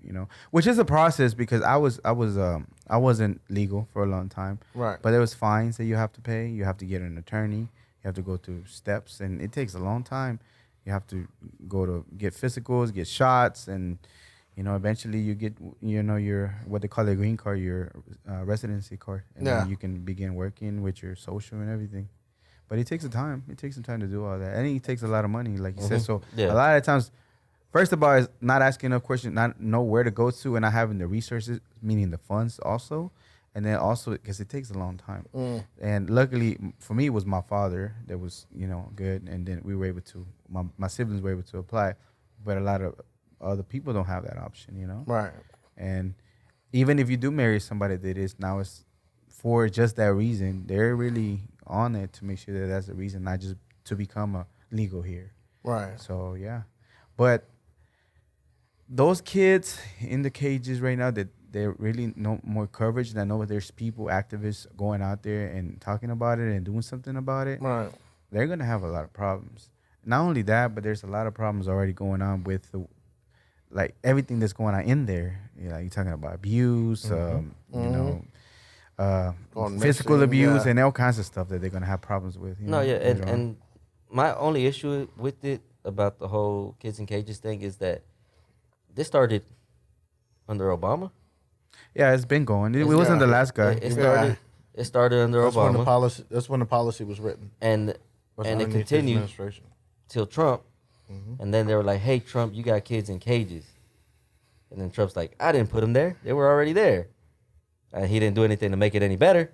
S2: which is a process because I wasn't legal for a long time,
S3: right.
S2: but there was fines that you have to pay. You have to get an attorney. You have to go through steps, and it takes a long time. You have to go to get physicals, get shots, and eventually you get your what they call a green card, your residency card, and
S3: Yeah.
S2: then you can begin working with your social and everything. But it takes some time. It takes some time to do all that, and it takes a lot of money, like you said. So
S5: Yeah.
S2: a lot of times, first of all, is not asking enough questions, not know where to go to, and not having the resources, meaning the funds also, and then also because it takes a long time. And luckily for me, it was my father that was good, and then we were able to. My siblings were able to apply, but a lot of other people don't have that option,
S3: Right.
S2: And even if you do marry somebody that is now it's for just that reason, they're really on it to make sure that that's the reason, not just to become a legal here.
S3: Right.
S2: So yeah, but those kids in the cages right now, that they really no more coverage. And I know there's people, activists going out there and talking about it and doing something about it.
S3: Right.
S2: They're gonna have a lot of problems. Not only that, but there's a lot of problems already going on with like everything that's going on in there. You're talking about abuse,
S3: Going
S2: physical
S3: missing,
S2: abuse,
S3: yeah.
S2: and all kinds of stuff that they're gonna have problems with.
S5: No, yeah,
S2: later on.
S5: and my only issue with it about the whole kids in cages thing is that this started under Obama.
S2: Yeah, it's been going. It wasn't the last guy.
S5: It started under
S4: That's when the
S5: Obama,
S4: policy. That's when the policy was written.
S5: and
S4: Was
S5: it
S4: underneath his
S5: continued
S4: administration.
S5: till Trump, and then they were like, "Hey, Trump, you got kids in cages." And then Trump's like, I didn't put them there. They were already there. He didn't do anything to make it any better.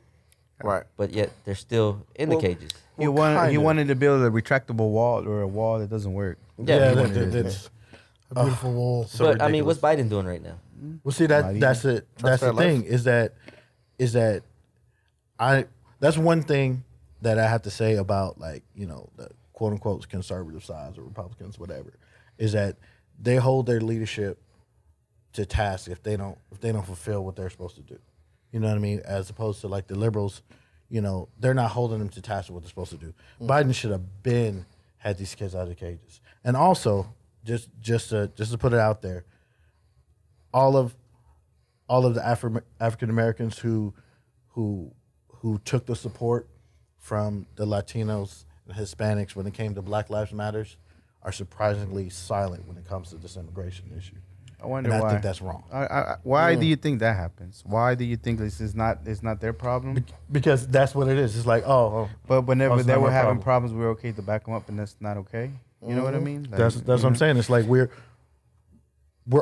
S3: Right.
S5: But yet they're still in the cages.
S2: He wanted to build a retractable wall or a wall that doesn't work.
S5: Yeah,
S4: that's
S3: A beautiful wall.
S4: so
S5: but I mean,
S4: ridiculous.
S5: what's Biden doing right now?
S4: Well, see that's it. That's the thing. Is that that's one thing that I have to say about like the quote unquote conservative sides or Republicans, whatever, is that they hold their leadership to task if they don't fulfill what they're supposed to do. You know what I mean? As opposed to like the liberals, they're not holding them to task of what they're supposed to do. Biden should have had these kids out of the cages. And also, just to put it out there, all of the African Americans who took the support from the Latinos and Hispanics when it came to Black Lives Matters are surprisingly silent when it comes to this immigration issue.
S2: I wonder
S4: and
S2: why.
S4: I think that's wrong.
S2: Why do you think that happens? Why do you think this is not their problem?
S4: Because that's what it is. It's like,
S2: But whenever
S4: it's
S2: they
S4: not
S2: were
S4: my
S2: having
S4: problem.
S2: problems, we're okay to back them up, and that's not okay. You know what I mean? Like,
S4: that's what I'm saying. It's like we're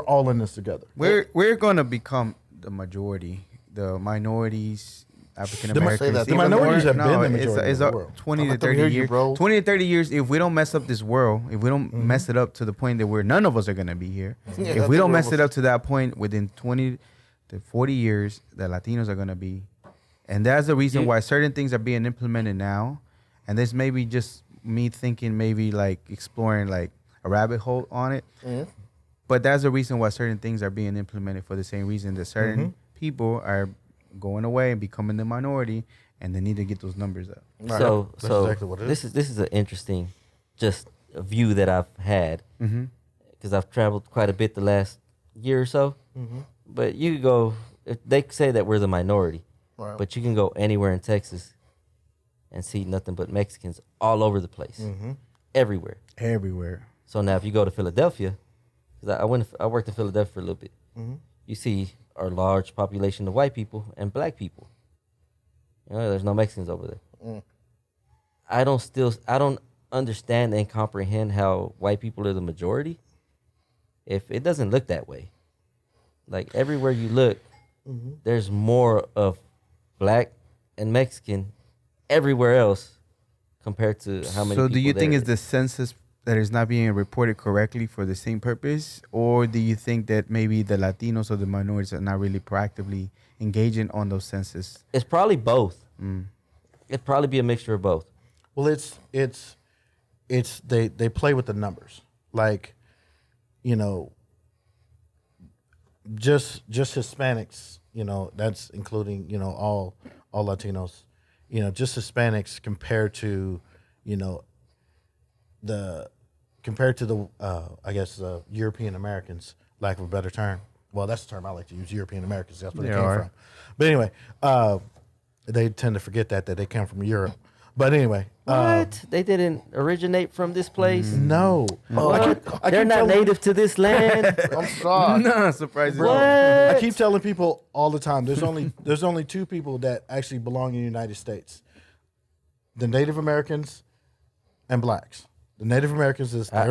S4: all in this together.
S2: We're gonna become the majority. The minorities, African Americans.
S4: The minorities have been the majority
S2: it's
S4: of the world.
S2: 20 to
S3: Let them
S2: 30
S3: hear you,
S2: years.
S3: bro.
S2: 20 to 30 years. If we don't mess up this world, if we don't mess it up to the point that where none of us are gonna be here,
S3: Yeah,
S2: if we don't mess
S3: almost-
S2: it up to that point within 20 to 40 years, the Latinos are gonna be, and that's the reason why certain things are being implemented now. And this may be just me thinking, maybe like exploring like a rabbit hole on it. But that's the reason why certain things are being implemented, for the same reason that certain people are going away and becoming the minority, and they need to get those numbers up.
S3: Right.
S5: So
S4: That's exactly what it
S5: this is an interesting, just a view that I've had because I've traveled quite a bit the last year or so. But you could go, if they say that we're the minority,
S3: Right.
S5: but you can go anywhere in Texas and see nothing but Mexicans all over the place, everywhere.
S2: Everywhere.
S5: So now if you go to Philadelphia, because I worked in Philadelphia for a little bit, you see our large population of white people and black people. There's no Mexicans over there. I don't understand and comprehend how white people are the majority if it doesn't look that way. Like everywhere you look, there's more of black and Mexican everywhere else compared to how many people
S2: So do you think
S5: there
S2: it's the census that is not being reported correctly for the same purpose? Or do you think that maybe the Latinos or the minorities are not really proactively engaging on those census?
S5: It's probably both. It'd probably be a mixture of both.
S4: Well, it's they play with the numbers, like, just Hispanics, that's including all Latinos, just Hispanics compared to the I guess European Americans, lack of a better term. Well, that's the term I like to use, European Americans. That's where they came from. But anyway, they tend to forget that they come from Europe. But anyway,
S5: What? They didn't originate from this place?
S4: no,
S5: What? They're not native to this land?
S3: I'm sorry.
S2: No, surprising.
S5: What?
S4: I keep telling people all the time. There's only two people that actually belong in the United States: the Native Americans and blacks. The Native Americans is
S5: I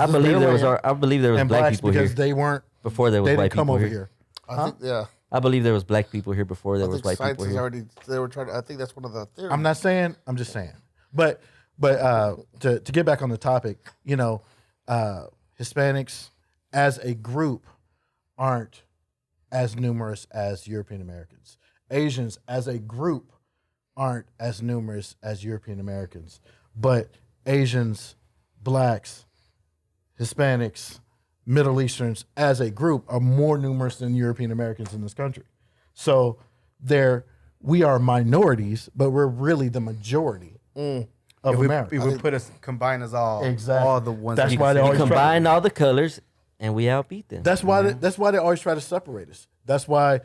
S5: believe there was
S4: and
S5: black
S4: blacks
S5: people here
S4: because they weren't
S5: before there was
S4: they
S5: white
S4: didn't come
S5: people
S4: over
S5: here.
S4: here.
S3: I think, yeah.
S5: I believe there was black people here before there
S3: I
S5: was
S3: think
S5: white people
S3: scientists
S5: here.
S3: already, they were trying to, I think that's one of the theories.
S4: I'm not saying. I'm just saying. But to get back on the topic, Hispanics as a group aren't as numerous as European Americans. Asians as a group aren't as numerous as European Americans. But Asians, blacks, Hispanics, Middle Easterns as a group are more numerous than European Americans in this country. So we are minorities, but we're really the majority of America.
S2: If we combine us all,
S4: Exactly.
S2: all the ones.
S4: That's
S2: that
S4: why they
S5: You
S4: always try
S5: combine all the colors and we outbeat them.
S4: That's why they always try to separate us. That's why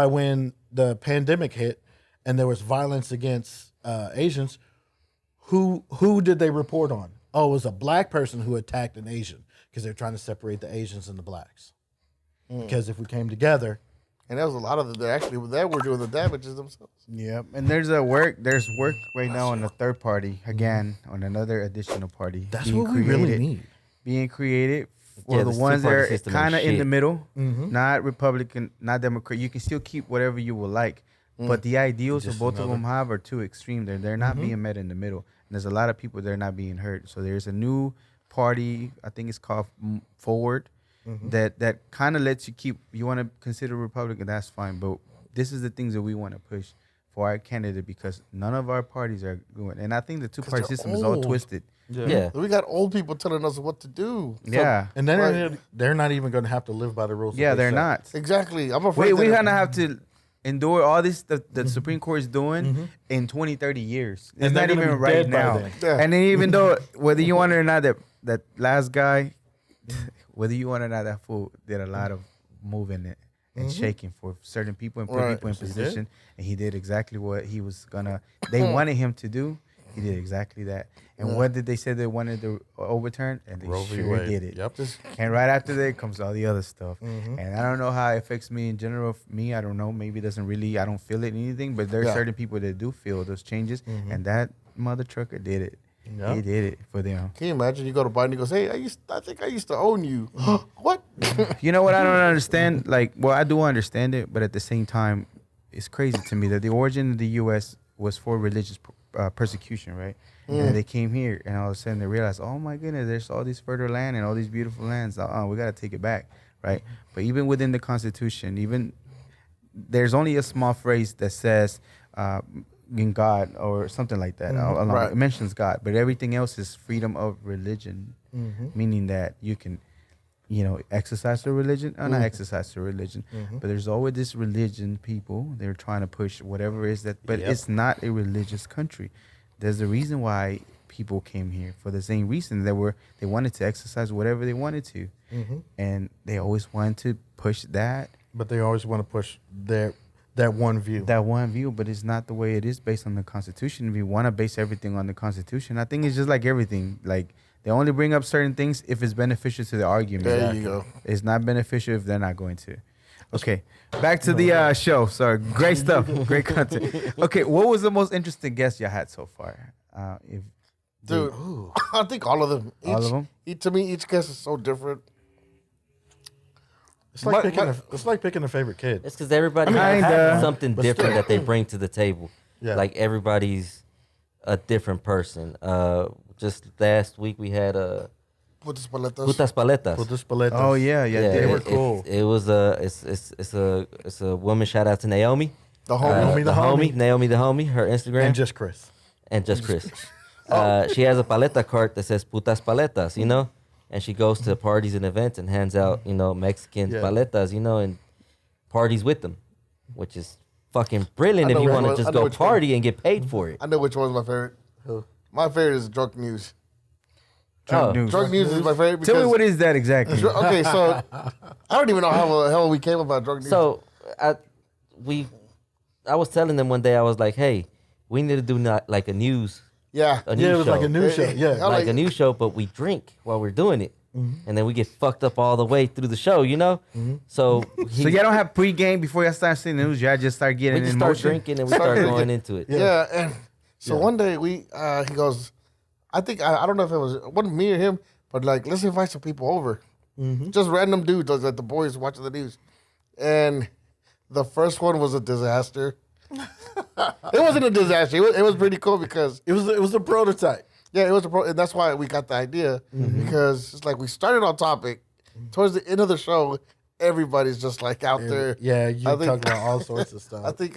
S4: when the pandemic hit and there was violence against Asians, who did they report on? Oh, it was a black person who attacked an Asian because they're trying to separate the Asians and the blacks. Because if we came together,
S3: and there was a lot of them that actually were doing the damages themselves.
S2: Yep, and there's work right now on the third party again, on another additional party.
S4: that's
S2: being
S4: what we really
S2: created-
S4: need.
S2: Being created for
S5: Yeah,
S2: the
S5: the
S2: ones that
S5: two-party
S2: are
S5: system
S2: kind of
S5: ain't
S2: in the
S5: shit.
S2: middle,
S4: Mm-hmm.
S2: not Republican, not Democrat. You can still keep whatever you would like, but the ideals
S4: Just
S2: of both of
S4: another-
S2: them have are too extreme. They're not being met in the middle, and there's a lot of people that are not being heard. So there's a new party, I think it's called Forward, that kind of lets you keep. You want to consider Republican, that's fine, but this is the things that we want to push for our candidate because none of our parties are going. And I think the two-party
S3: they're
S2: system is all
S3: old.
S2: twisted.
S5: Yeah.
S3: We got old people telling us what to do.
S2: Yeah.
S4: And then
S3: Right.
S4: they're not even going to have to live by the rules. that
S2: Yeah,
S4: they
S2: they're
S4: set.
S2: not.
S3: Exactly. I'm afraid.
S2: We're
S3: that
S2: going to have to endure all this the Supreme Court is doing in 20, 30 years. It's
S4: And they're
S2: not even
S4: gonna be
S2: right
S4: dead by
S2: now.
S4: then.
S3: Yeah.
S2: And then even though, whether you want it or not, that last guy, whether you want it or not, that fool did a lot of moving it and shaking for certain people and put
S3: Right.
S2: people in
S4: Yes, he did.
S2: position. And he did exactly what he was going to, they wanted him to do. He did exactly that. And what did they say they wanted to overturn? And they
S4: Roe v.
S2: sure
S4: Wade.
S2: did it.
S4: Yep.
S2: And right after that comes all the other stuff. And I don't know how it affects me in general. Me, I don't know. Maybe it doesn't really, I don't feel it anything. But there are
S3: Yeah.
S2: certain people that do feel those changes. And that mother trucker did it.
S4: Yep.
S2: He did it for them.
S3: Can you imagine? You go to Biden, he goes, "Hey, I think I used to own you." What?
S2: You know what I don't understand? Like, well, I do understand it. But at the same time, it's crazy to me that the origin of the U.S. was for religious persecution, right? And they came here, and all of a sudden they realized, oh my goodness, there's all this fertile land and all these beautiful lands. We got to take it back, right? But even within the Constitution, even there's only a small phrase that says in God or something like that.
S3: Right.
S2: It mentions God, but everything else is freedom of religion, meaning that you can, exercise the religion or not exercise the religion. But there's always this religion people, they're trying to push whatever it is that, but it's not a religious country. There's a reason why people came here for the same reason they wanted to exercise whatever they wanted to. And they always wanted to push that.
S4: But they always want to push that one view.
S2: That one view, but it's not the way it is based on the Constitution. If you want to base everything on the Constitution, I think it's just like everything. Like they only bring up certain things if it's beneficial to the argument.
S3: There you go.
S2: It's not beneficial if they're not going to. Okay, back to the show. Sorry, great stuff, great content. Okay, what was the most interesting guest you had so far?
S3: Dude, I think all of them.
S2: All of them?
S3: To me, each guest is so different.
S4: It's like
S3: My-
S4: it's like picking a favorite kid.
S5: It's because everybody
S2: Kinda.
S5: has something
S4: But
S5: different
S4: still.
S5: that they bring to the table.
S4: Yeah.
S5: Like everybody's a different person. Just last week we had
S3: Putas paletas.
S5: Putas Paletas.
S4: With this paletas.
S2: Oh yeah,
S4: they were
S5: it-
S4: cool.
S5: It was it's a woman. Shout out to Naomi.
S3: The homie.
S4: the homie.
S5: Naomi the homie. Her Instagram
S4: And just Chris.
S5: Chris. She has a paleta cart that says Putas Paletas. And she goes to parties and events and hands out Mexican
S4: Yeah.
S5: paletas. And parties with them, which is fucking brilliant
S3: I
S5: if
S3: know
S5: you
S3: which
S5: want to
S3: one- I
S5: just
S3: know
S5: go
S3: which one.
S5: party and get paid for it.
S3: I know which one's my favorite. My favorite is drunk news.
S2: Drunk
S5: Oh.
S2: news.
S3: Drunk news is my favorite. Because,
S2: Tell me what is that exactly?
S3: Okay, so I don't even know how the hell we came about drunk news.
S5: So I was telling them one day, I was like, hey, we need to do not like a news
S3: yeah,
S5: news
S4: Yeah, it was
S5: show.
S4: like a news show. Yeah.
S3: I
S5: like
S3: like-
S5: a news show, but we drink while we're doing it. And then we get fucked up all the way through the show, So
S2: So y'all don't have pre-game before y'all start seeing the news. Y'all just start
S5: we
S2: getting
S5: just
S2: in
S5: start
S2: motion.
S5: drinking and we start going into it.
S3: yeah, and so one day he goes, I think I don't know if it wasn't me or him, but like let's invite some people over, just random dudes like the boys watching the news, and the first one was a disaster. It wasn't a disaster. It was pretty cool because
S4: It was a prototype.
S3: yeah, it was and that's why we got the idea because it's like we started on topic. Towards the end of the show, everybody's just like out there.
S4: Yeah, you
S3: I think-
S4: talk about all sorts of stuff.
S3: I think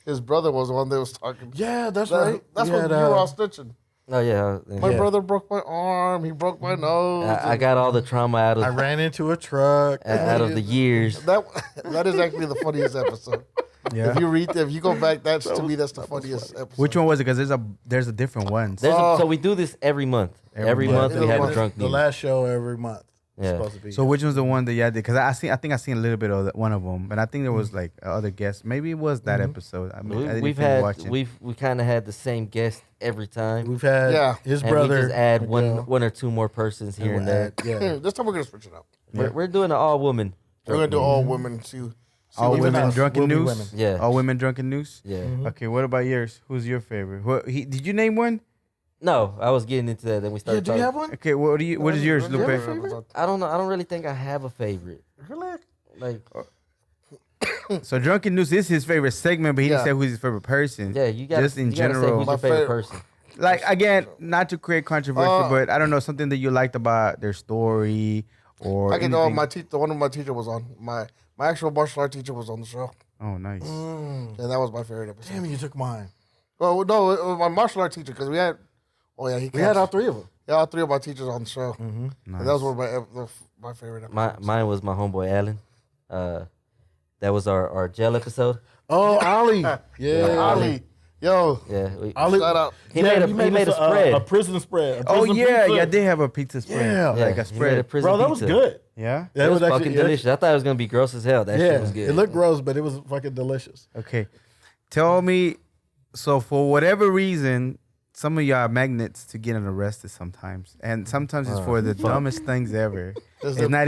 S3: his brother was the one that was talking.
S4: Yeah, that's right.
S3: That's
S4: Yeah,
S3: when you were all snitching.
S5: Oh yeah.
S3: My
S4: Yeah.
S3: brother broke my arm. He broke my nose.
S5: I got all the trauma out
S4: I
S5: of
S4: ran into a truck.
S5: out of the years.
S3: that is actually the funniest episode.
S2: Yeah.
S3: If you go back, that's to me that's the funniest episode.
S2: Which one was it? Because there's a different ones.
S5: So we do this every month. Every
S2: month.
S5: month we have a
S3: month.
S5: drunk
S4: The
S5: news.
S4: last show every month.
S5: Yeah.
S4: Supposed to be.
S2: So which one's the one that y'all did? Because I think I seen a little bit of one of them, but I think there was like other guests. Maybe it was that episode. I mean, I didn't
S5: We've
S2: finish
S5: had
S2: watching.
S5: we kind of had the same guest every time.
S4: We've had
S3: Yeah.
S4: his
S5: And
S4: brother.
S5: we just add
S4: Miguel,
S5: one or two more persons here and
S4: we'll
S5: there.
S4: add- yeah.
S3: This time we're gonna switch it up.
S5: We're doing an all woman.
S3: We're gonna do all women. See
S2: all
S3: what
S2: women
S3: enough.
S2: drunken
S4: Will be
S2: news.
S4: women.
S5: Yeah.
S2: All women drunken news.
S5: Yeah.
S2: Okay, what about yours? Who's your favorite? Did you name one?
S5: No, I was getting into that. Then we
S4: Yeah,
S5: started
S4: do you
S5: talking.
S4: have one?
S2: Okay, what is yours, Lupe?
S5: I don't know. I don't really think I have a favorite.
S4: Really?
S5: Like,
S2: So Drunken News is his favorite segment, but he didn't
S3: Yeah.
S2: say who's his favorite person.
S5: yeah, you got
S2: Just in
S5: say
S2: general.
S5: who's
S3: My
S5: your favorite
S3: favorite-
S5: person.
S2: Like again, not to create controversy,
S3: Uh,
S2: but I don't know something that you liked about their story or
S3: I can know
S2: anything.
S3: one of my teacher was on. My actual martial art teacher was on the show.
S2: Oh, nice.
S3: And that was my favorite episode.
S4: Damn, you took mine.
S3: Well, no, it was my martial art teacher because we had. Oh yeah,
S4: We had all three of them.
S3: Yeah, all three of my teachers on the show.
S2: Nice.
S3: And that was one of my favorite episodes.
S5: Mine was my homeboy Alan. That was our jail episode.
S4: Oh, Ali. Yeah,
S3: Ali, yo,
S5: Yeah,
S4: Ali.
S3: shout out.
S5: he made a spread.
S4: A prison spread. A
S2: Oh
S4: prison
S2: yeah,
S4: pizza.
S2: yeah, they have a pizza spread.
S4: Yeah.
S5: Yeah,
S2: Like a
S5: he made a
S2: spread.
S5: prison
S4: Bro, that was
S5: pizza.
S4: good.
S2: Yeah.
S4: Yeah,
S5: It was
S4: actually-
S5: fucking delicious. I thought it was gonna be gross as hell. That
S4: Yeah,
S5: shit was good.
S4: it looked gross, but it was fucking delicious.
S2: Okay. Tell me, so for whatever reason, some of y'all are magnets to getting arrested sometimes, and sometimes it's for the dumbest things ever. It's not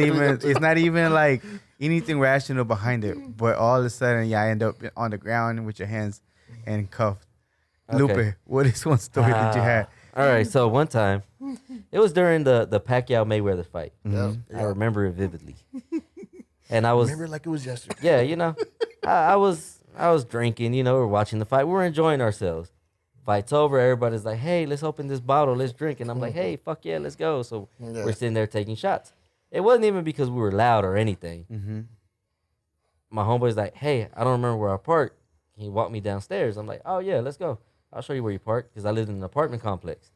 S2: even like anything rational behind it, but all of a sudden y'all end up on the ground with your hands and cuffed.
S5: Okay.
S2: Lupe, what is one story that you had?
S5: All right, so one time, it was during the Pacquiao Mayweather fight.
S2: Mm-hmm.
S5: I remember it vividly, and I was
S4: Remember like it was yesterday.
S5: yeah, I was drinking, we're watching the fight, we were enjoying ourselves. Fight's over, everybody's like, hey, let's open this bottle, let's drink, and I'm like, hey, fuck yeah, let's go. So we're sitting there taking shots. It wasn't even because we were loud or anything.
S2: Mm-hmm.
S5: My homeboy's like, hey, I don't remember where I parked. He walked me downstairs. I'm like, oh yeah, let's go. I'll show you where you parked, because I lived in an apartment complex.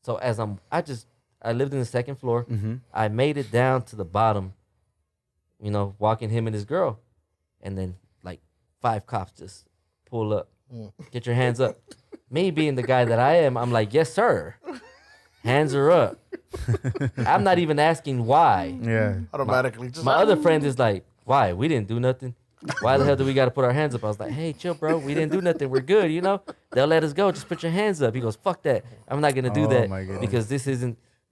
S5: So as I lived in the second floor.
S2: Mm-hmm.
S5: I made it down to the bottom, walking him and his girl. And then like 5 cops just pull up. Get your hands up. Me being the guy that I am, I'm like, yes, sir. Hands are up. I'm not even asking why.
S2: Yeah.
S3: Automatically. Just
S5: My other friend is like, why? We didn't do nothing. Why the hell do we got to put our hands up? I was like, hey, chill, bro. We didn't do nothing. We're good, They'll let us go. Just put your hands up. He goes, fuck that. I'm not going to do
S2: Oh,
S5: that
S2: my goodness.
S5: because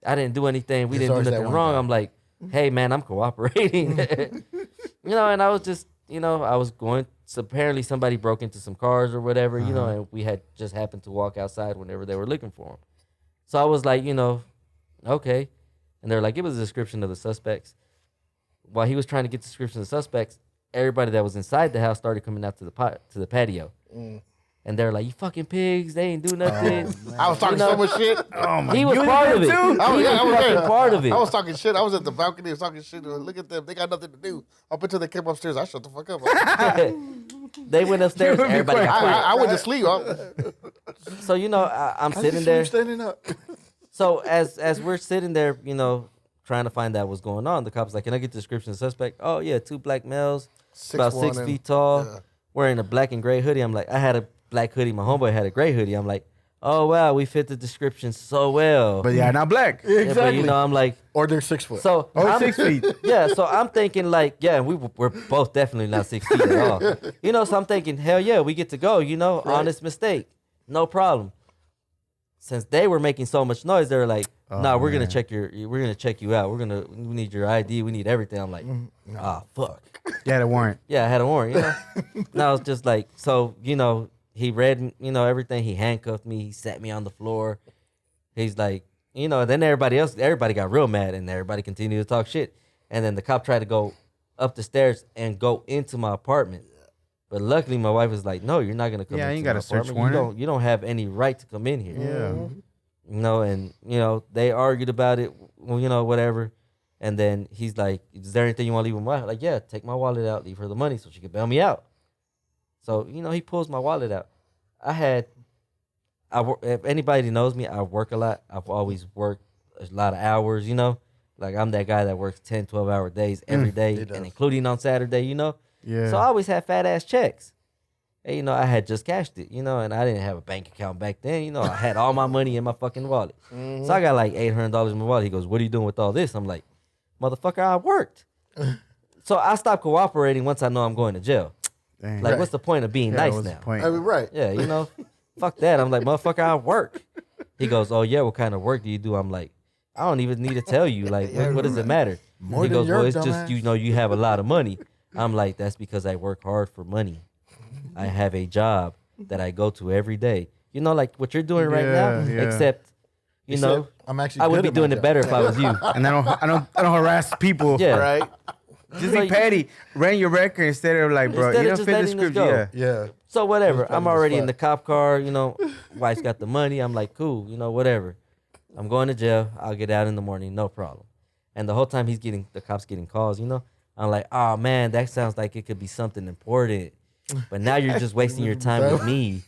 S5: I didn't do anything. We
S4: There's
S5: didn't do
S4: always that
S5: nothing
S4: one
S5: wrong.
S4: guy.
S5: I'm like, hey, man, I'm cooperating. And I was just, I was going, so apparently somebody broke into some cars or whatever, and we had just happened to walk outside whenever they were looking for him. So I was like, okay. And they're like, give us a description of the suspects. While he was trying to get the description of the suspects, everybody that was inside the house started coming out to the patio. And they're like, you fucking pigs, they ain't do nothing.
S3: I was talking so much shit.
S2: Oh my.
S5: He was part of it. He
S3: I was
S5: was fucking part of it.
S3: I was talking shit. I was at the balcony talking shit. Look at them. They got nothing to do. Up until they came upstairs, I shut the fuck up.
S5: They went upstairs, everybody got quiet.
S3: I went to sleep.
S5: So, I'm
S4: I
S5: sitting
S4: just
S5: there.
S4: was standing up.
S5: So as we're sitting there, trying to find out what's going on, the cop's like, can I get the description of the suspect? Oh, yeah, 2 black males, about 6 feet tall, wearing a black and gray hoodie. I'm like, I had a black hoodie. My homeboy had a gray hoodie. I'm like, oh, wow, we fit the description so well.
S2: But yeah, not black.
S5: Yeah,
S4: Exactly.
S5: but, I'm like,
S4: Or they're 6 foot.
S5: so
S2: Oh,
S5: I'm-
S2: 6 feet.
S5: Yeah, so I'm thinking like, yeah, we're both definitely not 6 feet at all. So I'm thinking, hell yeah, we get to go, honest mistake. No problem. Since they were making so much noise, they were like, nah, we're gonna
S2: man.
S5: check you out. We need your ID, we need everything. I'm like, fuck.
S2: Yeah, the warrant.
S5: Yeah, I had a warrant, And I was just like, so, he read, everything. He handcuffed me. He sat me on the floor. He's like, then everybody got real mad and everybody continued to talk shit. And then the cop tried to go up the stairs and go into my apartment. But luckily my wife was like, no, you're not going to come
S2: Yeah,
S5: into
S2: you got
S5: my
S2: a search
S5: apartment.
S2: warrant.
S5: You don't have any right to come in here.
S2: Yeah.
S5: And, they argued about it, whatever. And then he's like, is there anything you want to leave with my wife? Like, yeah, take my wallet out, leave her the money so she can bail me out. So, he pulls my wallet out. If anybody knows me, I work a lot. I've always worked a lot of hours, Like, I'm that guy that works 10, 12-hour days every day, and including on Saturday,
S2: Yeah.
S5: So I always had fat-ass checks. And, I had just cashed it, and I didn't have a bank account back then. I had all my money in my fucking wallet. So I got like $800 in my wallet. He goes, what are you doing with all this? I'm like, motherfucker, I worked. So I stopped cooperating once I know I'm going to jail.
S2: Dang.
S5: Like, what's the point of being
S2: Yeah,
S5: nice
S2: what's
S5: now?
S2: the point?
S4: I mean, right.
S5: Yeah, fuck that. I'm like, motherfucker, I work. He goes, oh, yeah, what kind of work do you do? I'm like, I don't even need to tell you. Like, what does it matter?
S4: More
S5: He
S4: than
S5: goes, well,
S4: your
S5: it's just,
S4: dumbass.
S5: you have a lot of money. I'm like, that's because I work hard for money. I have a job that I go to every day. Like what you're doing right now,
S2: Yeah, yeah.
S5: except You know,
S4: I'm actually.
S5: I would
S4: good
S5: be
S4: at my
S5: doing it
S4: job.
S5: better if I was you.
S2: And I don't harass people.
S5: Yeah.
S3: Right?
S2: Just be petty. Ran your record instead of like, bro,
S5: Instead
S2: you
S5: of
S2: don't
S5: just
S2: fit the
S5: letting this
S2: script.
S5: go.
S2: Yeah.
S4: Yeah.
S5: So whatever.
S4: It's
S5: I'm
S4: petty as
S5: already in
S4: fuck.
S5: the cop car. You know, wife's got the money. I'm like, cool. You know, whatever. I'm going to jail. I'll get out in the morning. No problem. And the whole time the cops getting calls. You know, I'm like, oh man, that sounds like it could be something important. But now you're just wasting your time with me.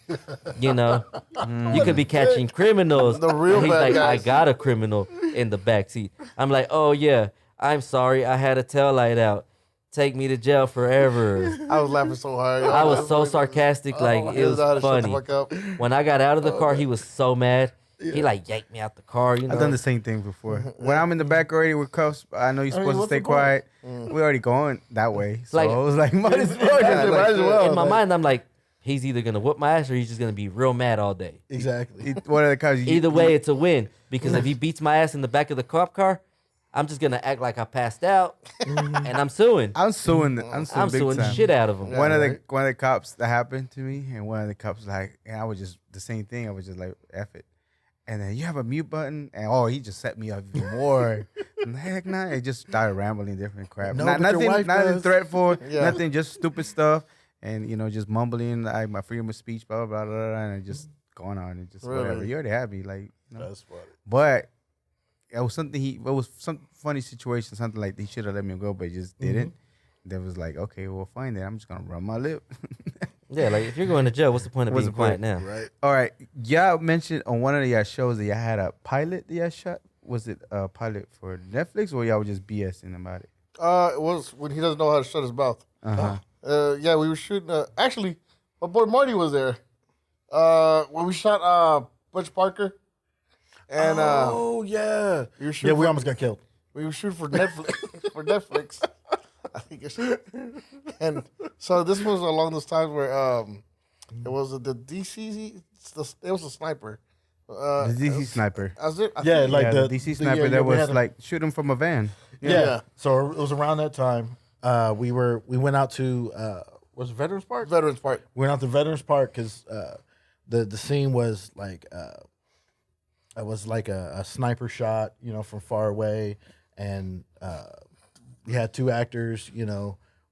S5: You know, you could be catching criminals.
S3: The real
S5: And he's
S3: bad
S5: like, I
S3: guys.
S5: got a criminal in the back seat. I'm like, oh yeah, I'm sorry. I had a tail light out. Take me to jail forever.
S3: I was laughing so hard.
S5: I was so sarcastic, like
S3: he
S5: it was
S3: know how to shut the
S5: funny.
S3: fuck up.
S5: When I got out of the car, he was so mad. He like yanked me out the car. You know,
S2: I've done the same thing before. When I'm in the back already with cuffs, I know you're supposed to
S4: what's
S2: stay
S4: the point?
S2: quiet. We're already going that way. So
S5: Like-
S2: I was like, might as well.
S3: Yeah,
S2: just
S3: like,
S2: might as well.
S5: in my mind, I'm like, he's either gonna whoop my ass or he's just gonna be real mad all day.
S4: Exactly.
S2: One of the cops.
S5: Either way, it's a win because if he beats my ass in the back of the cop car, I'm just gonna act like I passed out and I'm suing.
S2: I'm suing. I'm suing
S5: I'm
S2: big
S5: suing
S2: time.
S5: shit out of him.
S2: One of the cops that happened to me, and one of the cops like, and I was just the same thing. I was just like, F it. And then you have a mute button, and he just set me up even more. And heck, nah, it just started rambling different crap.
S4: No,
S2: Not,
S4: but your
S2: nothing,
S4: wife
S2: nothing
S4: does.
S2: threatful,
S3: Yeah.
S2: nothing, just stupid stuff, and just mumbling like my freedom of speech, blah blah blah, blah, and it just going on and just
S3: Really?
S2: whatever. You already had me, like,
S4: That's funny.
S2: but it was something it was some funny situation, something like he should have let me go, but he just didn't. That was like, okay, well, fine then. I'm just gonna run my lip.
S5: Yeah, like if you're going to jail, what's the point of
S2: What's
S5: being
S2: the point?
S5: quiet now?
S4: Right.
S2: All right, y'all mentioned on one of y'all shows that y'all had a pilot that y'all shot. Was it a pilot for Netflix or y'all were just BSing about it?
S3: It was when he doesn't know how to shut his mouth. Yeah, we were shooting. Actually, my boy Marty was there. When we shot Butch Parker, and
S4: Oh yeah.
S3: we were shooting.
S4: Yeah, we
S3: for-
S4: almost got killed.
S3: We were shooting for Netflix. For Netflix, I think it's. And so this was along those times where it was the DC. It was a sniper.
S2: The DC sniper.
S3: Was it? I
S4: Yeah,
S3: think-
S4: like
S2: Yeah,
S4: the
S2: DC sniper
S4: yeah,
S2: that
S4: we
S2: was
S4: had a-
S2: like shooting from a van.
S4: Yeah. So it was around that time. We went out to was it Veterans Park?
S3: Veterans Park.
S4: We went out to Veterans Park because the scene was like it was like a sniper shot, from far away, and you had two actors.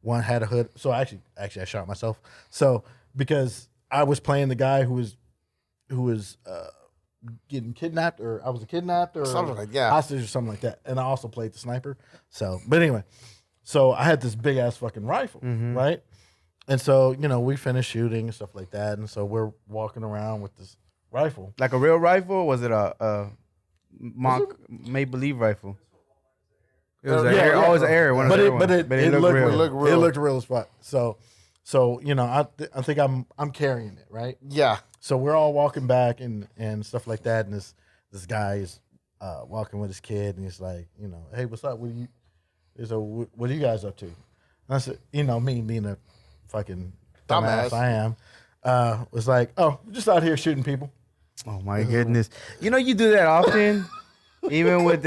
S4: One had a hood. So actually, I shot myself. So because I was playing the guy who was getting kidnapped, or I was kidnapped, or
S3: Something like that.
S4: hostage, or something like that. And I also played the sniper. So, but anyway, so I had this big ass fucking rifle, right? And so we finished shooting and stuff like that, and so we're walking around with this rifle.
S2: Like a real rifle, or was it a mock make believe rifle? It was
S3: Yeah,
S2: air.
S3: yeah.
S2: Always air. One of
S4: But
S2: the
S4: it,
S2: other
S4: but
S2: ones.
S4: it,
S2: But
S4: it looked real.
S3: It looked real.
S4: It looked real as fuck. So I think I'm carrying it, right?
S3: Yeah.
S4: So we're all walking back and stuff like that, and this guy is walking with his kid, and he's like, hey, what's up? What are you guys up to? And I said, me being a fucking dumbass
S3: Dumbass.
S4: I am, was like, oh, just out here shooting people.
S2: Oh my goodness! You do that often. Even with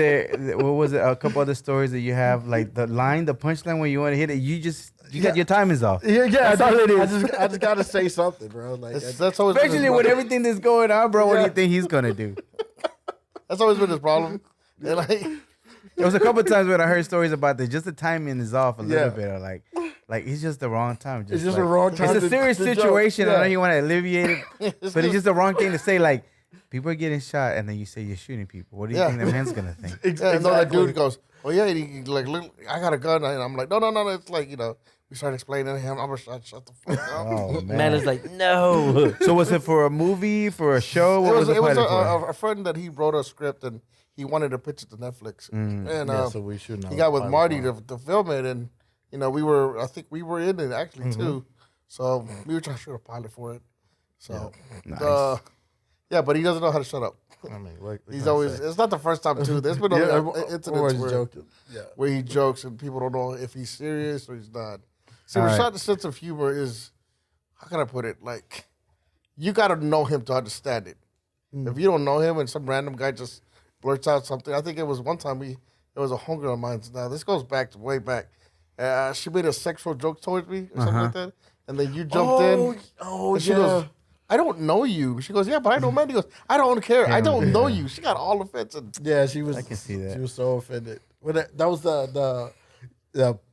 S2: what was it? A couple other stories that you have, like the punchline when you want to hit it, you got your timing's off.
S4: Yeah,
S2: That's all it is.
S4: I just gotta say something, bro. Like,
S3: That's always been his
S2: Especially with
S3: problem.
S2: everything that's going on, bro. What do you think he's gonna do?
S3: That's always been his problem. And like,
S2: There was a couple times when I heard stories about that. Just the timing is off a little
S4: Yeah.
S2: bit, or like it's just the wrong time.
S4: It's just the wrong time
S2: It's
S4: to-
S2: a serious
S4: to joke.
S2: situation. I know
S4: Yeah.
S2: you want to alleviate it, but it's just the wrong thing to say. Like people are getting shot, and then you say you're shooting people. What do you
S3: Yeah.
S2: think the man's gonna think?
S3: yeah, and then that dude goes, "Oh yeah," and he like, "Look, I got a gun," and I'm like, "No." It's like we started explaining to him. I'm gonna shut the fuck up.
S2: Oh
S5: Man is like, no.
S2: So was it for a movie, for a show? What was the
S3: it was
S2: pilot for?
S3: a friend that he wrote a script and he wanted to pitch it to Netflix, and
S4: Yeah, so we should know.
S3: he got with Marty to film it, and I think we were in it actually too, so we were trying to shoot a pilot for it. So,
S2: Nice.
S3: yeah, but he doesn't know how to shut up.
S4: I mean, what
S3: He's
S4: can I
S3: always.
S4: say?
S3: It's not the first time too. There's been
S4: Yeah,
S3: other
S4: I'm
S3: incidents
S4: always
S3: where,
S4: joking. Yeah.
S3: where he jokes and people don't know if he's serious or he's not. See,
S2: All right.
S3: Rashaad's sense of humor is, how can I put it? Like, you got to know him to understand it. If you don't know him and some random guy just blurts out something, I think it was one time it was a homegirl of mine. Now this goes back to way back. She made a sexual joke towards me or something like that, and then you jumped in.
S4: Oh,
S3: and she
S4: yeah.
S3: goes, I don't know you. She goes, yeah, but I know Manny. He goes, I don't care. I don't know you. She got all offended.
S4: Yeah, she was.
S2: I can see that.
S4: She was so offended. That was the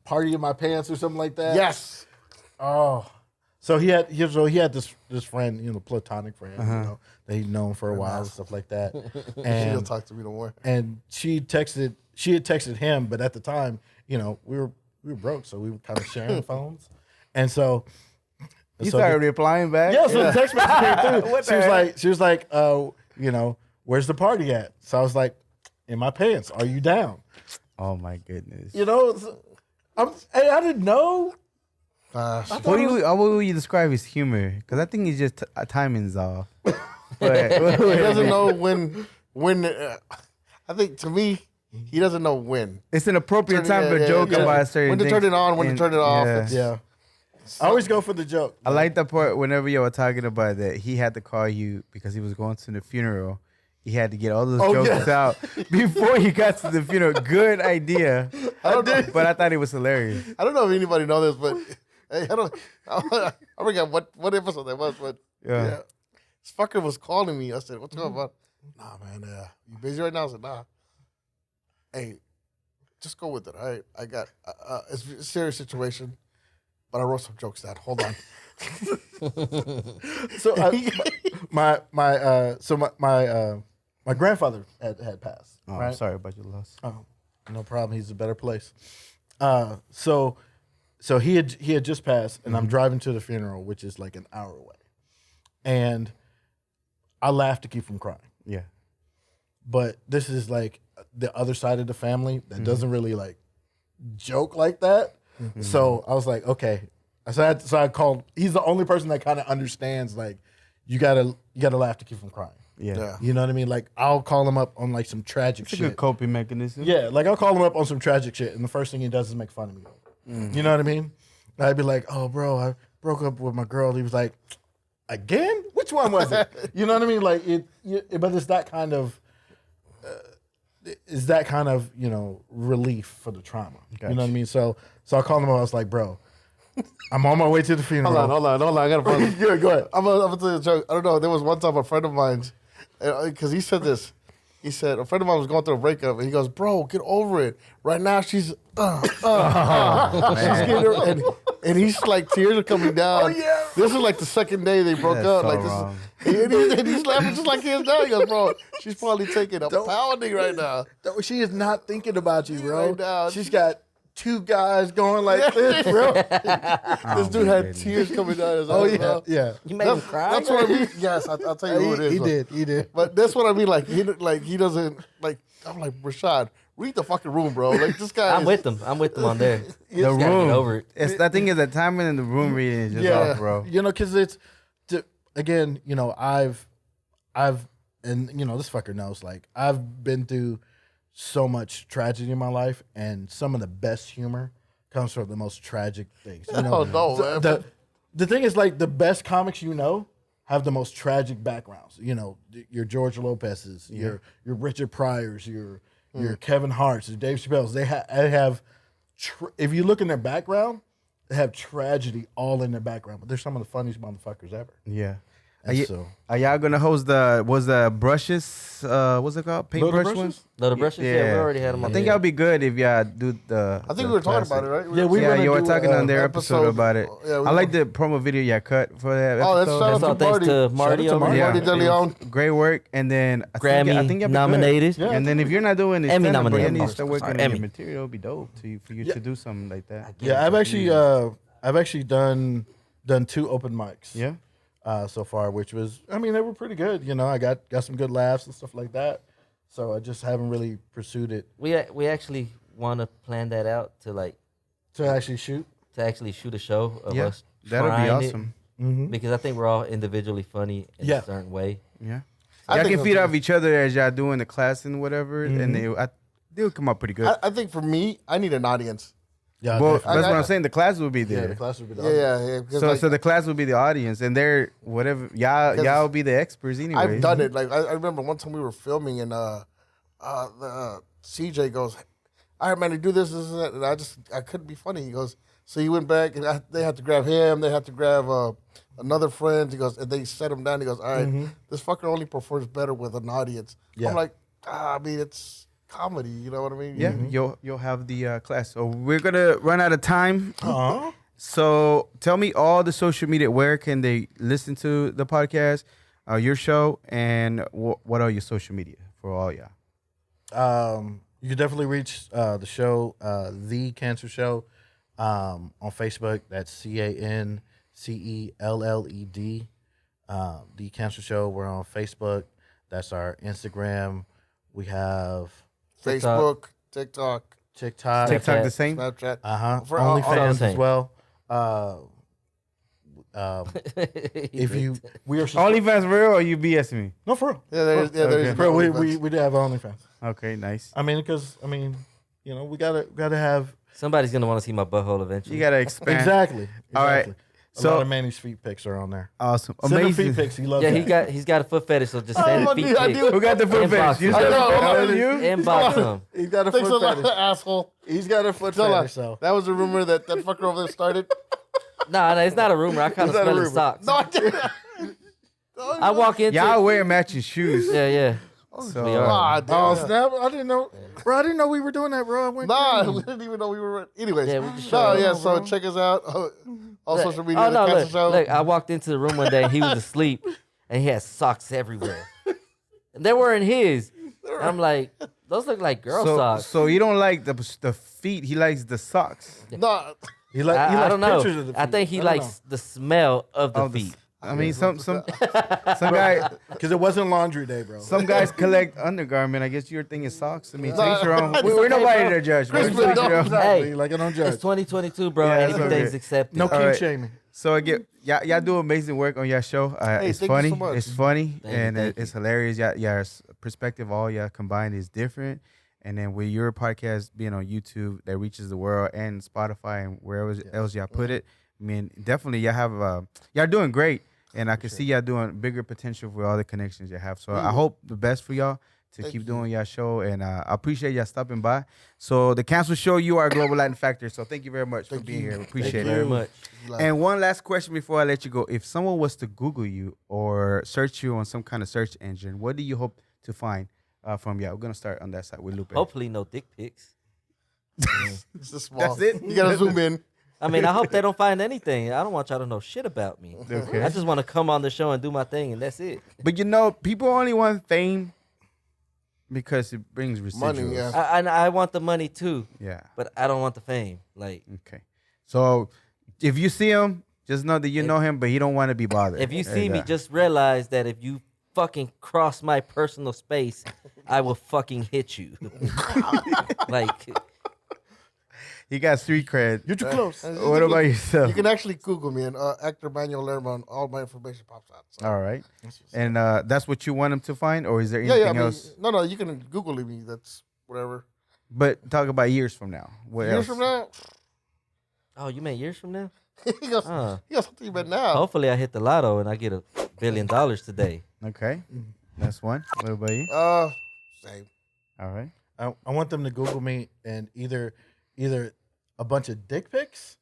S4: party in my pants or something like that.
S3: Yes.
S4: Oh, so he had this friend, platonic friend, that he'd known for a while and stuff like that.
S3: She
S4: And
S3: don't talk to me no more.
S4: and she had texted him, but at the time, we were broke, so we were kind of sharing phones, and so
S2: You started replying back?
S4: yeah, so the text message came through.
S2: What
S4: she
S2: the
S4: was
S2: heck?
S4: like, where's the party at? So I was like, in my pants. Are you down?
S2: Oh my goodness.
S4: I didn't know.
S2: What would you describe his humor? Because I think he's just timing's off. But
S3: He doesn't know when. I think to me, he doesn't know when.
S2: it's an appropriate time to joke about a certain
S3: When to turn
S2: thing.
S3: it on, when to turn it off.
S2: Yeah.
S3: It's-
S4: Yeah, I always go for the joke.
S2: I like the part whenever you were talking about that he had to call you because he was going to the funeral. He had to get all those jokes out before he got to the funeral. Good idea.
S3: I don't know.
S2: But I thought it was hilarious.
S3: I don't know if anybody knows this, but hey, I forgot what episode that was, but
S2: Yeah.
S3: this fucker was calling me. I said, "What's going on?" Nah, man, you busy right now? I said, "Nah." Hey, just go with it. All right, I got it's a serious situation, but I wrote some jokes down. Hold on.
S4: So my grandfather had passed.
S2: Oh,
S4: right?
S2: I'm sorry about your loss.
S4: Oh, no problem. He's a better place. So he had just passed, and I'm driving to the funeral, which is like an hour away, and I laughed to keep from crying.
S2: Yeah.
S4: But this is like the other side of the family that doesn't really like joke like that. So I was like, okay. So I called. He's the only person that kind of understands. Like, you gotta laugh to keep from crying.
S2: Yeah.
S4: You know what I mean? Like, I'll call him up on like some tragic
S2: It's a
S4: shit.
S2: good coping mechanism.
S4: Yeah, like I'll call him up on some tragic shit, and the first thing he does is make fun of me. You know what I mean? I'd be like, "Oh, bro, I broke up with my girl." He was like, "Again? Which one was it?" You know what I mean? Like but it's that kind of, relief for the trauma. You know what I mean? So I called him up. I was like, "Bro, I'm on my way to the funeral."
S3: Hold on. I gotta pause.
S4: Go ahead.
S3: I'm gonna tell you a joke. I don't know. There was one time a friend of mine, because he said this. He said a friend of mine was going through a breakup, and he goes, "Bro, get over it. Right now, she's she's getting her," and he's like, tears are coming down.
S4: Oh, yeah.
S3: This is like the second day they broke
S2: That's
S3: up.
S2: so
S3: Like
S2: wrong.
S3: and he's laughing just like he is now. He goes, "Bro, she's probably taking a pounding right now."
S4: She is not thinking about you, bro.
S3: Right now.
S4: She's got two guys going like this, bro.
S3: This dude had tears coming down his eyes. bro.
S4: yeah.
S5: You made him cry.
S3: That's what I mean. Yes, I'll tell you who it is.
S4: He did.
S3: But that's what I mean. Like he doesn't like. I'm like, Rashaad, read the fucking room, bro. Like this guy.
S5: I'm with them. I'm with them on there.
S2: The
S5: Gotta get
S2: room.
S5: over it.
S2: I think the timing in the room reading is just off, bro.
S4: Because it's again, I've and this fucker knows, like, I've been through so much tragedy in my life, and some of the best humor comes from the most tragic things.
S3: Oh, no, man.
S4: The thing is, like, the best comics have the most tragic backgrounds. Your George Lopez's, your Richard Pryor's, your Kevin Hart's, your Dave Chappelle's. They have if you look in their background, they have tragedy all in their background. But they're some of the funniest motherfuckers ever.
S2: Yeah.
S4: And
S2: Are y'all gonna host the brushes? What's it called? Paintbrush ones?
S5: No, the brushes. Yeah, we already had them on
S2: I think
S5: there.
S2: that'll be good if y'all do the.
S3: I think we were talking about it, right?
S4: Yeah, we
S2: Yeah,
S4: gonna
S2: you were
S4: do,
S2: talking on their
S3: episode-
S2: episode about it.
S3: yeah, we
S2: I like
S3: were-
S2: the promo video y'all cut for that
S3: Oh, that's
S2: episode.
S3: shout
S5: That's all
S3: out to
S5: thanks
S3: Marty.
S5: to Marty
S4: Shout out to
S5: over
S4: Marty.
S5: here.
S3: Marty De Leon.
S2: Great work, and then I
S5: Grammy
S2: think y'all be good.
S5: nominated.
S4: Yeah.
S2: And then if you're not doing it,
S5: Emmy
S2: stand-up, bro, you
S5: nominated.
S2: need to start working
S5: Sorry,
S2: on your
S5: Emmy.
S2: material. It'll be dope for you to do something like that.
S4: Yeah, I've actually done 2 open mics.
S2: Yeah.
S4: So far, which was, they were pretty good. I got some good laughs and stuff like that. So I just haven't really pursued it
S5: We actually want to plan that out to
S4: to actually shoot.
S5: shoot a show of
S2: Yeah,
S5: us.
S2: that'll be
S5: trying it,
S2: awesome.
S5: because I think we're all individually funny in
S4: Yeah.
S5: a certain way.
S2: Yeah.
S3: I
S2: Y'all
S3: think
S2: can
S3: so,
S2: feed
S3: too.
S2: off each other as y'all doing the class and whatever, and they'll come out pretty good.
S3: I think for me, I need an audience.
S4: Yeah,
S2: Well,
S4: definitely.
S2: that's what I'm saying. The class will be
S4: Yeah,
S2: there.
S4: the class would be
S3: Yeah. because,
S2: So,
S3: like,
S2: so the class will be the audience, and they're whatever y'all will be the experts anyway.
S3: I've done it. Like I remember one time we were filming, and CJ goes, "All right, man, do this, and that." And I couldn't be funny. He goes, So he went back, and they had to grab him. They had to grab another friend. He goes, and they set him down. He goes, all right, this fucker only performs better with an audience.
S4: Yeah.
S3: I'm like, I mean, it's comedy. You know what I mean?
S2: Yeah, you'll have the class. So we're gonna run out of time. So tell me all the social media. Where can they listen to the podcast, your show, and what are your social media for all y'all?
S4: You can definitely reach the show, The Cancer Show, on Facebook. That's CANCELLED. The Cancer Show. We're on Facebook. That's our Instagram. We have
S3: Facebook, TikTok,
S4: TikTok
S2: the same.
S3: Snapchat. For
S4: OnlyFans
S5: same.
S4: as well. If you we are
S2: OnlyFans real or you BS me?
S4: no for real.
S3: Yeah, there's
S4: Bro, we
S3: OnlyFans.
S4: do have OnlyFans.
S2: Okay, nice.
S4: I mean, because you know, we gotta have
S5: Somebody's gonna want to see my butthole eventually.
S2: You gotta expand.
S4: exactly.
S2: All right.
S4: A
S2: So-
S4: lot of Manny's feet pics are on there.
S2: Awesome,
S4: Send him
S2: amazing.
S4: feet pics. He loves
S5: Yeah,
S4: that.
S5: he's got a foot fetish, so just send feet
S3: I
S5: pics.
S3: do.
S2: Who got the foot
S5: Inbox
S2: fetish? You
S5: him.
S2: said
S3: I know,
S2: that was
S3: I
S2: you?
S5: Inbox him.
S4: He's got a
S3: Thanks a
S4: foot
S3: lot,
S4: fetish.
S3: asshole.
S4: He's got a foot
S3: Tell
S4: fetish.
S3: her,
S4: So
S3: that was a rumor that fucker over there started.
S5: Nah, it's not a rumor. I kind of
S4: It's not a
S5: smell his
S4: rumor.
S5: socks.
S3: No, I didn't.
S5: I walk into
S2: Y'all wear matching shoes.
S5: Yeah.
S2: So
S5: We are.
S3: Ah, damn.
S4: oh snap! I didn't know, bro. I didn't know we were doing that, bro. I went
S3: Nah,
S4: crazy.
S3: we didn't even know we were. Anyways,
S5: Yeah, we just
S3: no,
S5: showed
S3: yeah.
S5: up,
S3: So check us out on
S5: Look,
S3: social media.
S5: Oh
S3: The
S5: no!
S3: Cancer Show.
S5: Look, I walked into the room one day. He was asleep, and he had socks everywhere. And they weren't his. I'm like, those look like girl socks.
S2: So you don't like the feet. He likes the socks.
S3: No,
S4: He like
S5: I don't know.
S4: pictures of the feet.
S5: I think he
S4: don't
S5: likes the smell of the feet.
S2: I mean, some guy,
S4: because it wasn't laundry day, bro.
S2: some guys collect undergarment. I guess your thing is socks. I mean,
S3: No,
S2: take your own.
S3: it's
S2: We're
S5: okay,
S2: nobody
S5: bro.
S2: to judge. bro.
S3: Christmas,
S2: Take your own.
S4: Exactly.
S5: Hey,
S4: like I don't judge.
S5: It's 2022, bro.
S2: Yeah,
S5: and
S2: it's
S5: everything's
S2: okay.
S5: accepted.
S4: No
S2: All
S4: kink
S2: right.
S4: shaming.
S2: So again, y'all do amazing work on your show. It's
S3: thank you
S2: funny.
S3: so much.
S2: It's funny
S5: Thank you,
S2: and
S5: thank
S2: it's hilarious. Y'all's perspective, all y'all combined, is different. And then with your podcast being on YouTube, that reaches the world, and Spotify and wherever else y'all put it, I mean, definitely y'all have y'all doing great. And I can see y'all doing bigger potential for all the connections you have. So I hope the best for y'all to keep doing your show. And I appreciate y'all stopping by. So the Cancel Show, you are a Global Latin Factor. So thank you very much for being here. Appreciate
S5: Thank you very much.
S2: And one last question before I let you go. If someone was to Google you or search you on some kind of search engine, what do you hope to find from you? We're going to start on that side with Lupe.
S5: Hopefully, no dick pics.
S3: it's just small.
S2: That's it?
S3: You gotta zoom in.
S5: I mean, I hope they don't find anything. I don't want y'all to know shit about me.
S2: Okay.
S5: I just want to come on the show and do my thing, and that's it.
S2: But you know, people only want fame because it brings residuals.
S3: Money, yeah.
S5: I want the money too,
S2: Yeah.
S5: but I don't want the fame. Like,
S2: Okay. So if you see him, just know that you know him, but he don't want to be bothered.
S5: if you
S2: There
S5: see me,
S2: go.
S5: just realize that if you fucking cross my personal space, I will fucking hit you. Like,
S2: He got street cred.
S4: You're too close.
S2: What about yourself?
S3: You can actually Google me and actor Manuel Lerma, and all my information pops out. So.
S2: All right. And that's what you want him to find, or is there
S3: Yeah,
S2: anything
S3: yeah. I mean,
S2: else?
S3: no, you can Google me. That's whatever.
S2: But talk about years from now. What
S3: Years
S2: else?
S3: from now,
S5: oh, you meant years from now?
S3: he goes, he goes something about now.
S5: Hopefully, I hit the lotto and I get $1 billion today.
S2: Okay. That's one. What about you?
S3: Same.
S2: All right.
S4: I want them to Google me and either a bunch of dick pics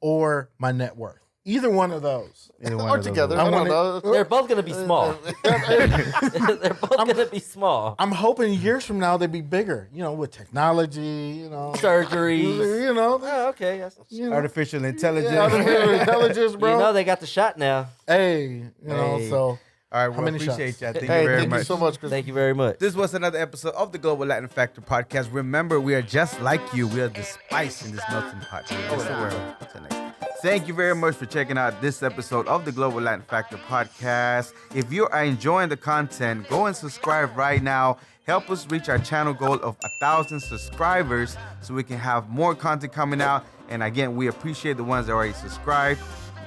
S4: or my net worth. Either one of those.
S2: Either one
S3: Or
S2: of those.
S3: together.
S4: I
S3: I don't
S4: want
S3: know.
S5: They're both gonna be small. They're both gonna be small.
S4: I'm hoping years from now they'd be bigger. You know, with technology. You know,
S5: Surgeries.
S4: You know,
S5: Oh, okay.
S4: you know,
S2: Artificial intelligence.
S4: artificial intelligence, bro.
S5: You know they got the shot now.
S4: Hey, you know,
S5: Hey.
S4: so
S2: All right. Well,
S4: many
S2: appreciate
S4: shots?
S2: y'all. Thank
S3: Hey,
S2: you very
S3: thank
S2: much.
S3: you so much, Chris.
S5: Thank you very much.
S2: This was another episode of the Global Latin Factor podcast. Remember, we are just like you. We are the spice in this melting pot. That's the word. Until next time. Thank you very much for checking out this episode of the Global Latin Factor podcast. If you are enjoying the content, go and subscribe right now. Help us reach our channel goal of 1,000 subscribers so we can have more content coming out. And again, we appreciate the ones that already subscribed.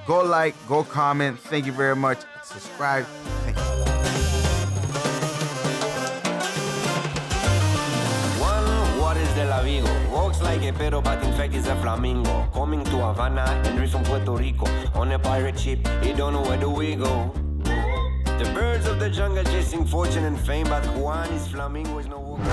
S2: Go like, go comment. Thank you very much. Subscribe. Thank you.
S6: What is de la Vigo? Walks like a pedo, but in fact is a flamingo. Coming to Havana, Henry from Puerto Rico. On a pirate ship, he don't know where do we go. The birds of the jungle chasing fortune and fame, but Juan is flamingo is no walker.